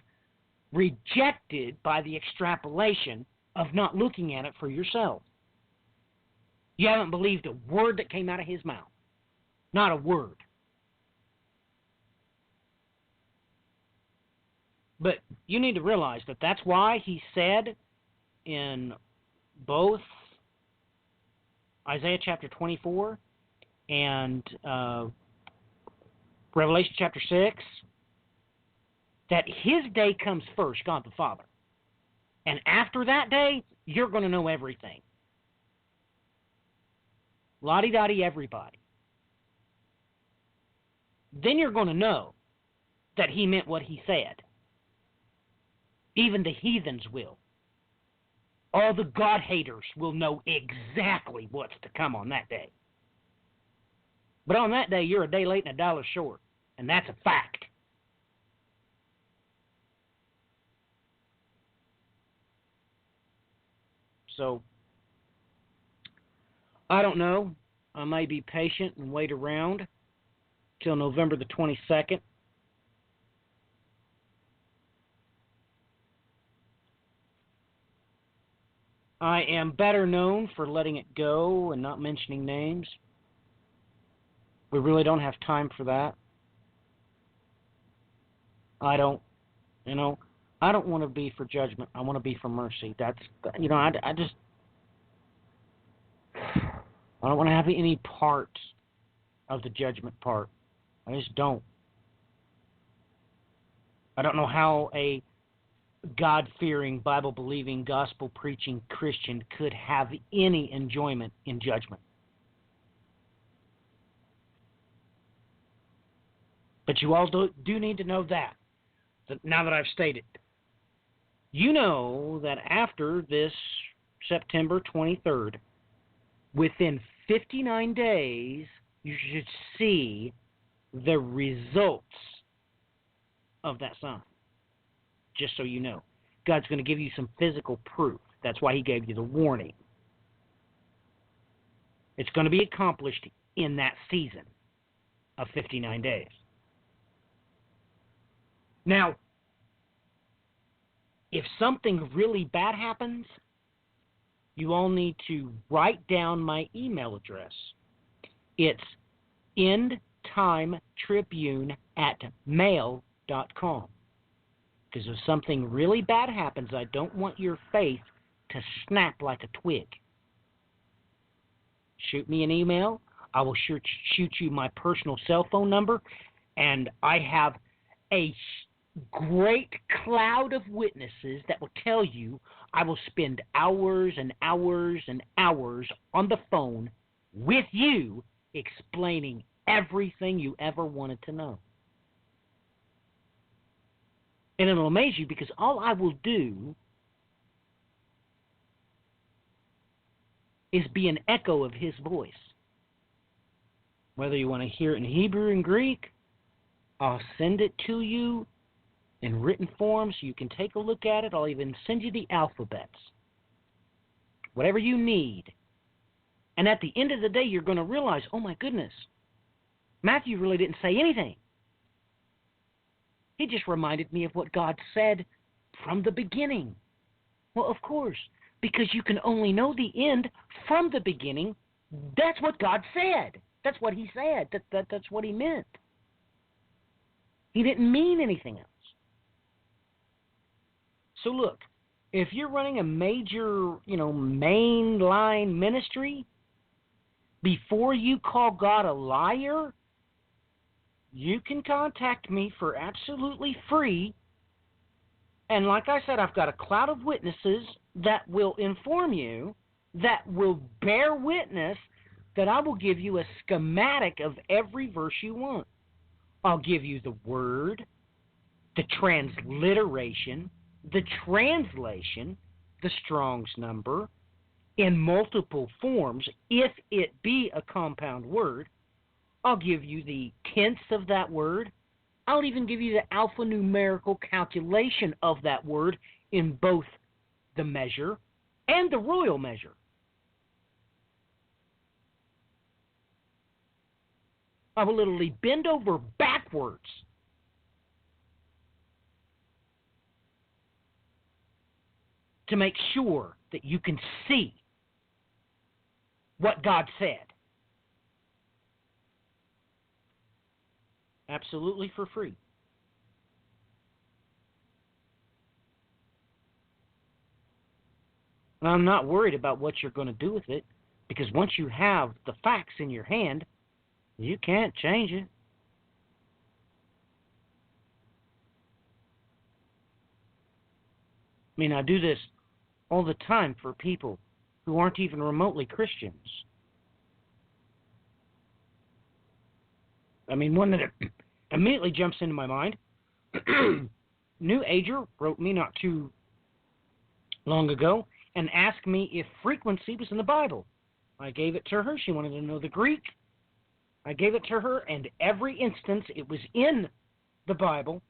rejected by the extrapolation of not looking at it for yourself. You haven't believed a word that came out of his mouth. Not a word. But you need to realize that that's why he said in both Isaiah chapter 24 and Revelation chapter 6, that his day comes first, God the Father. And after that day, you're going to know everything. Lottie-dottie everybody. Then you're going to know that he meant what he said. Even the heathens will. All the God-haters will know exactly what's to come on that day. But on that day, you're a day late and a dollar short. And that's a fact. So, I don't know. I may be patient and wait around till November the 22nd. I am better known for letting it go and not mentioning names. We really don't have time for that. I don't want to be for judgment. I want to be for mercy. I don't want to have any part of the judgment part. I just don't. I don't know how a God-fearing, Bible-believing, gospel-preaching Christian could have any enjoyment in judgment. But you all do need to know that now that I've stated. You know that after this September 23rd, within 59 days, you should see the results of that sign. Just so you know. God's going to give you some physical proof. That's why he gave you the warning. It's going to be accomplished in that season of 59 days. Now, if something really bad happens, you all need to write down my email address. It's endtimetribune@mail.com. Because if something really bad happens, I don't want your faith to snap like a twig. Shoot me an email. I will shoot you my personal cell phone number. And I have a great cloud of witnesses that will tell you I will spend hours and hours and hours on the phone with you explaining everything you ever wanted to know. And it'll amaze you because all I will do is be an echo of his voice. Whether you want to hear it in Hebrew and Greek, I'll send it to you in written form so you can take a look at it. I'll even send you the alphabets. Whatever you need. And at the end of the day, you're going to realize, oh my goodness, Matthew really didn't say anything. He just reminded me of what God said from the beginning. Well, of course, because you can only know the end from the beginning. That's what God said. That's what he said. That's what he meant. He didn't mean anything else. So look, if you're running a major, mainline ministry, before you call God a liar, you can contact me for absolutely free. And like I said, I've got a cloud of witnesses that will inform you, that will bear witness, that I will give you a schematic of every verse you want. I'll give you the word, the transliteration, the translation, the Strong's number, in multiple forms, if it be a compound word. I'll give you the tense of that word. I'll even give you the alphanumerical calculation of that word in both the measure and the royal measure. I will literally bend over backwards to make sure that you can see what God said. Absolutely for free. And I'm not worried about what you're going to do with it, because once you have the facts in your hand, you can't change it. I mean, I do this all the time for people who aren't even remotely Christians. I mean, one that immediately jumps into my mind, New Ager wrote me not too long ago and asked me if frequency was in the Bible. I gave it to her. She wanted to know the Greek. I gave it to her, and every instance it was in the Bible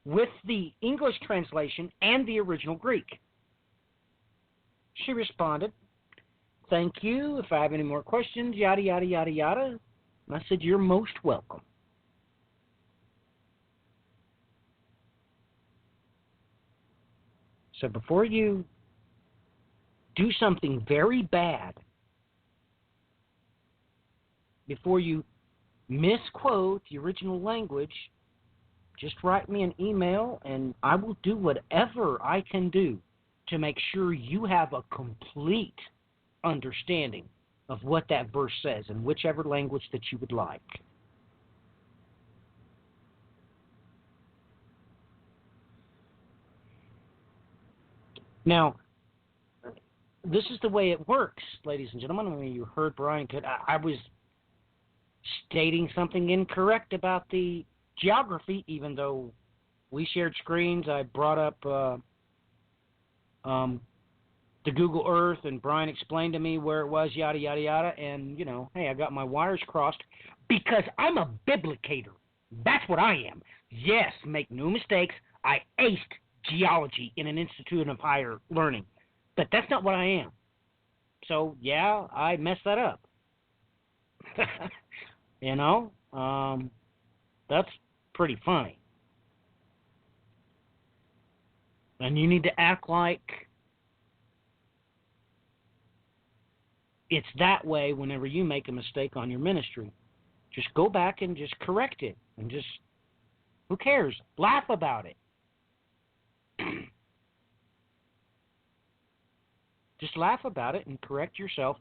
with the English translation and the original Greek. She responded, "Thank you. If I have any more questions, yada, yada, yada, yada." And I said, "You're most welcome." So before you do something very bad before you misquote the original language, just write me an email and I will do whatever I can do to make sure you have a complete understanding of what that verse says in whichever language that you would like. Now, this is the way it works, ladies and gentlemen. I mean, you heard Brian. I was stating something incorrect about the geography, even though we shared screens. I brought up the Google Earth, and Brian explained to me where it was, yada, yada, yada. And, you know, hey, I got my wires crossed because I'm a biblicator. That's what I am. Yes, make no mistakes, I aced geology in an institute of higher learning. But that's not what I am. So, yeah, I messed that up. You know, that's pretty funny. And you need to act like it's that way whenever you make a mistake on your ministry. Just go back and just correct it. And just, who cares? Laugh about it. Just laugh about it and correct yourself.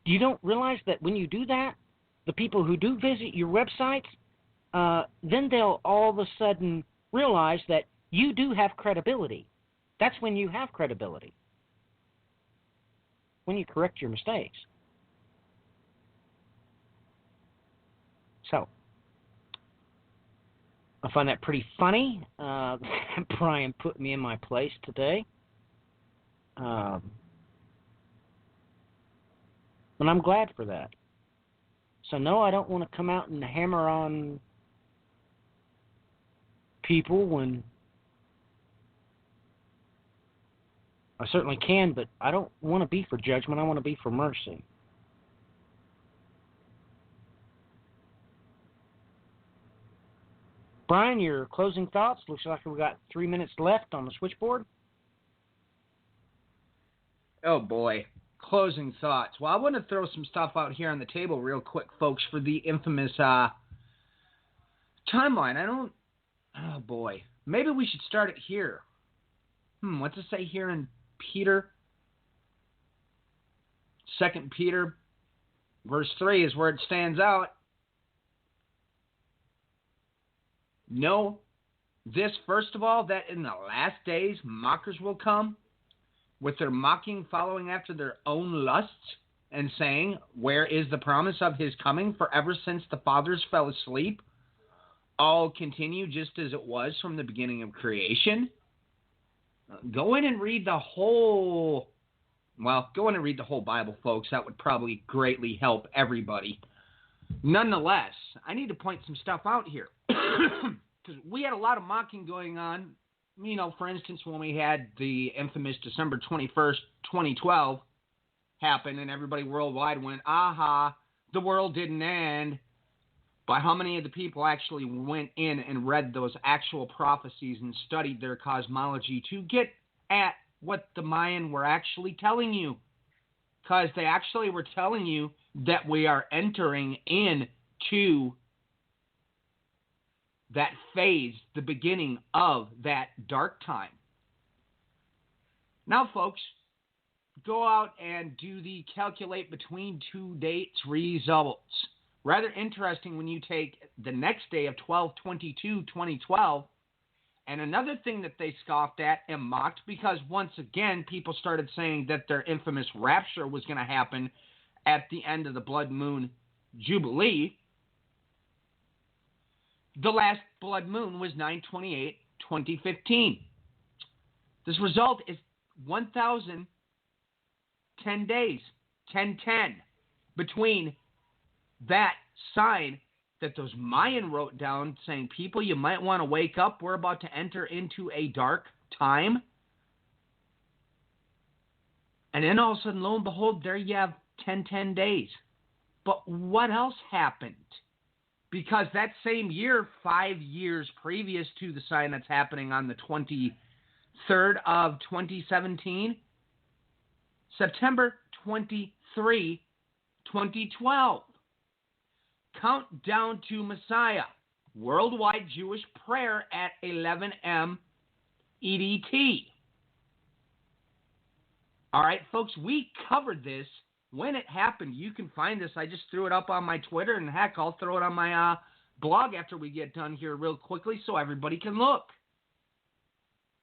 You don't realize that when you do that, the people who do visit your websites, then they'll all of a sudden realize that you do have credibility. That's when you have credibility. When you correct your mistakes. So, I find that pretty funny. Brian put me in my place today. And I'm glad for that. So, no, I don't want to come out and hammer on people when I certainly can, but I don't want to be for judgment. I want to be for mercy. Brian, your closing thoughts? Looks like we've got 3 minutes left on the switchboard. Oh, boy. Closing thoughts. Well, I want to throw some stuff out here on the table real quick, folks, for the infamous timeline. Oh, boy. Maybe we should start it here. What's it say here in Peter? 2 Peter, verse 3 is where it stands out. Know this, first of all, that in the last days mockers will come, with their mocking following after their own lusts, and saying, where is the promise of his coming? For ever since the fathers fell asleep, all continue just as it was from the beginning of creation. Go in and read the whole Bible, folks. That would probably greatly help everybody. Nonetheless, I need to point some stuff out here. Because we had a lot of mocking going on. You know, for instance, when we had the infamous December 21st, 2012 happen, and everybody worldwide went, aha, the world didn't end. But how many of the people actually went in and read those actual prophecies and studied their cosmology to get at what the Mayan were actually telling you? Because they actually were telling you that we are entering into that phase, the beginning of that dark time. Now, folks, go out and do the calculate between two dates results. Rather interesting when you take the next day of 12/22/2012, and another thing that they scoffed at and mocked, because once again people started saying that their infamous rapture was going to happen at the end of the Blood Moon Jubilee. The last blood moon was 9/28/2015. This result is 1,010 days, 1010, between that sign that those Mayan wrote down saying, people, you might want to wake up. We're about to enter into a dark time. And then all of a sudden, lo and behold, there you have 1010 days. But what else happened? Because that same year, 5 years previous to the sign that's happening on the 23rd of 2017, September 23, 2012. Countdown to Messiah. Worldwide Jewish prayer at 11 a.m. EDT. All right, folks, we covered this when it happened. You can find this. I just threw it up on my Twitter, and heck, I'll throw it on my blog after we get done here real quickly so everybody can look.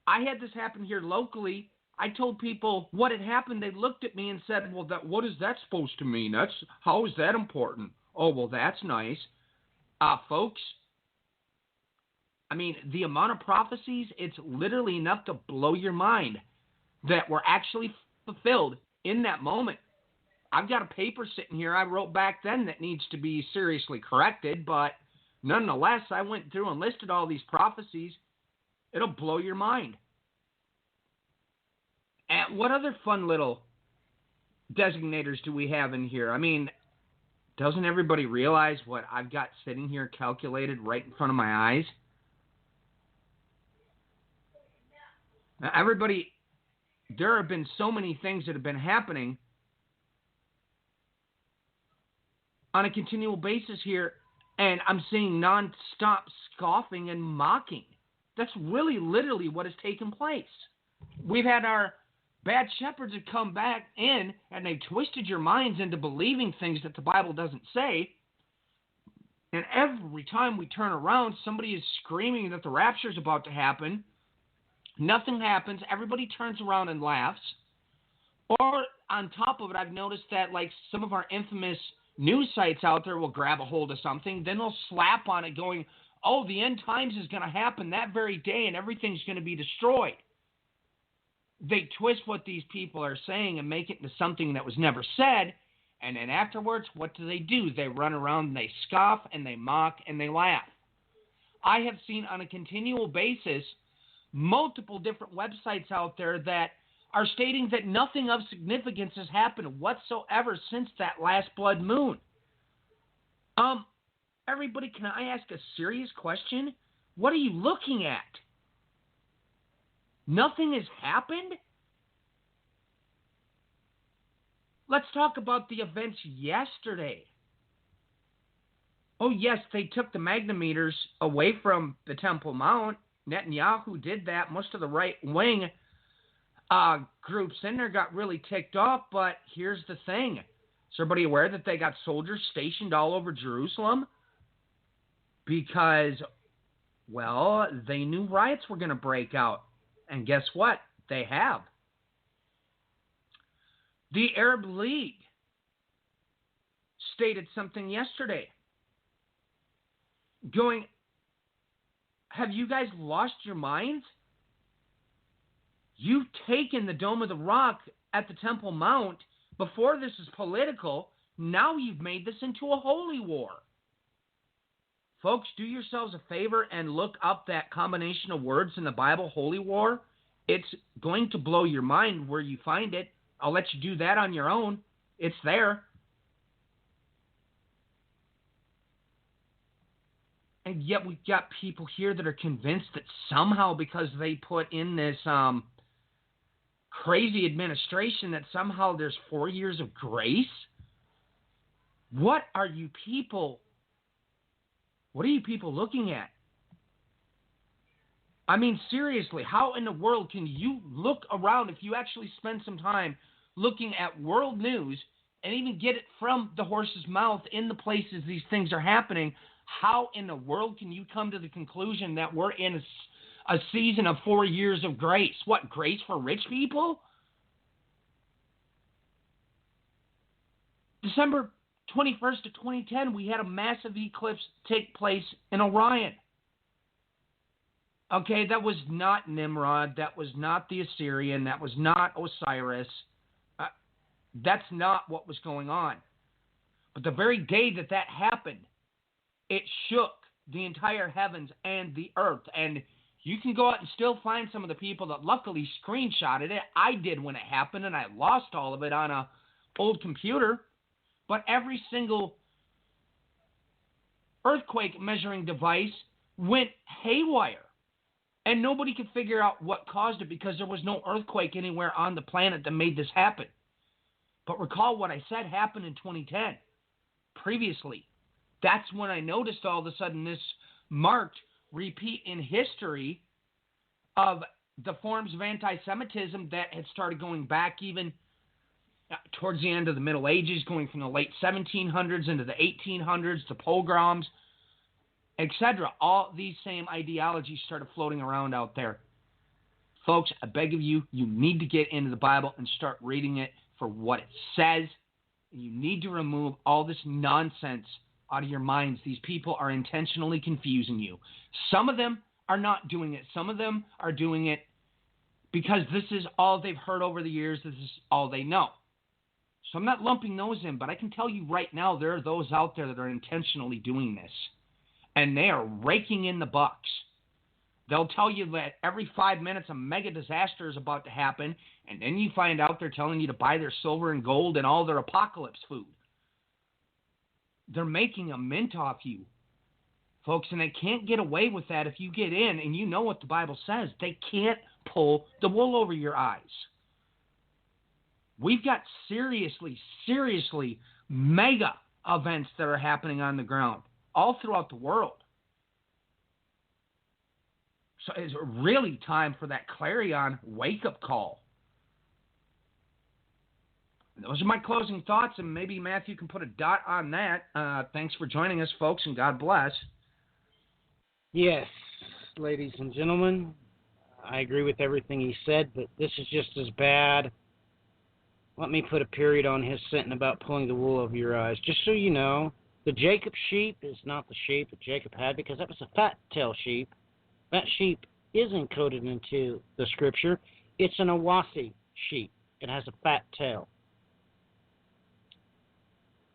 I had this happen here locally. I told people what had happened. They looked at me and said, well, what is that supposed to mean? How is that important? Oh, well, that's nice. Folks, I mean, the amount of prophecies, it's literally enough to blow your mind that were actually fulfilled in that moment. I've got a paper sitting here I wrote back then that needs to be seriously corrected, but nonetheless, I went through and listed all these prophecies. It'll blow your mind. And what other fun little designators do we have in here? I mean, doesn't everybody realize what I've got sitting here calculated right in front of my eyes? Now, everybody, there have been so many things that have been happening on a continual basis here, and I'm seeing non-stop scoffing and mocking. That's really literally what has taken place. We've had our bad shepherds have come back in, and they've twisted your minds into believing things that the Bible doesn't say. And every time we turn around, somebody is screaming that the rapture is about to happen. Nothing happens. Everybody turns around and laughs. Or on top of it, I've noticed that like some of our infamous news sites out there will grab a hold of something, then they'll slap on it going, oh, the end times is going to happen that very day and everything's going to be destroyed. They twist what these people are saying and make it into something that was never said, and then afterwards, what do? They run around and they scoff and they mock and they laugh. I have seen on a continual basis multiple different websites out there that are stating that nothing of significance has happened whatsoever since that last blood moon. Everybody, can I ask a serious question? What are you looking at? Nothing has happened? Let's talk about the events yesterday. Oh, yes, they took the magnetometers away from the Temple Mount. Netanyahu did that. Most of the right-wing groups in there got really ticked off, but here's the thing. Is everybody aware that they got soldiers stationed all over Jerusalem? Because, well, they knew riots were going to break out. And guess what? They have. The Arab League stated something yesterday. Going, have you guys lost your minds? You've taken the Dome of the Rock at the Temple Mount. Before this is political, now you've made this into a holy war. Folks, do yourselves a favor and look up that combination of words in the Bible, holy war. It's going to blow your mind where you find it. I'll let you do that on your own. It's there. And yet we've got people here that are convinced that somehow because they put in this crazy administration that somehow there's 4 years of grace. What are you people looking at? I mean, seriously, how in the world can you look around if you actually spend some time looking at world news and even get it from the horse's mouth in the places these things are happening? How in the world can you come to the conclusion that we're in a season of 4 years of grace? What, grace for rich people? December 21st of 2010, we had a massive eclipse take place in Orion. Okay, that was not Nimrod. That was not the Assyrian. That was not Osiris. That's not what was going on. But the very day that that happened, it shook the entire heavens and the earth. And you can go out and still find some of the people that luckily screenshotted it. I did when it happened, and I lost all of it on an old computer. But every single earthquake measuring device went haywire. And nobody could figure out what caused it because there was no earthquake anywhere on the planet that made this happen. But recall what I said happened in 2010 previously. That's when I noticed all of a sudden this marked repeat in history of the forms of anti-Semitism that had started going back even towards the end of the Middle Ages, going from the late 1700s into the 1800s, the pogroms, etc. All these same ideologies started floating around out there. Folks, I beg of you, you need to get into the Bible and start reading it for what it says. You need to remove all this nonsense out of your minds. These people are intentionally confusing you. Some of them are not doing it. Some of them are doing it because this is all they've heard over the years. This is all they know. So I'm not lumping those in, but I can tell you right now there are those out there that are intentionally doing this. And they are raking in the bucks. They'll tell you that every 5 minutes a mega disaster is about to happen, and then you find out they're telling you to buy their silver and gold and all their apocalypse food. They're making a mint off you, folks, and they can't get away with that if you get in and you know what the Bible says. They can't pull the wool over your eyes. We've got seriously mega events that are happening on the ground all throughout the world. So it's really time for that clarion wake-up call. Those are my closing thoughts, and maybe Matthew can put a dot on that. Thanks for joining us, folks, and God bless. Yes, ladies and gentlemen, I agree with everything he said, but this is just as bad. Let me put a period on his sentence about pulling the wool over your eyes. Just so you know, the Jacob sheep is not the sheep that Jacob had, because that was a fat-tail sheep. That sheep is encoded into the scripture. It's an Awasi sheep. It has a fat tail.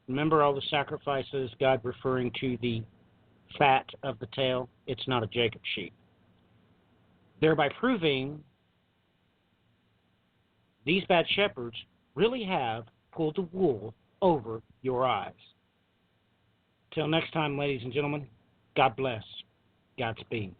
Remember all the sacrifices, God referring to the fat of the tail? It's not a Jacob sheep. Thereby proving these bad shepherds really have pulled the wool over your eyes. Till next time, ladies and gentlemen, God bless. Godspeed.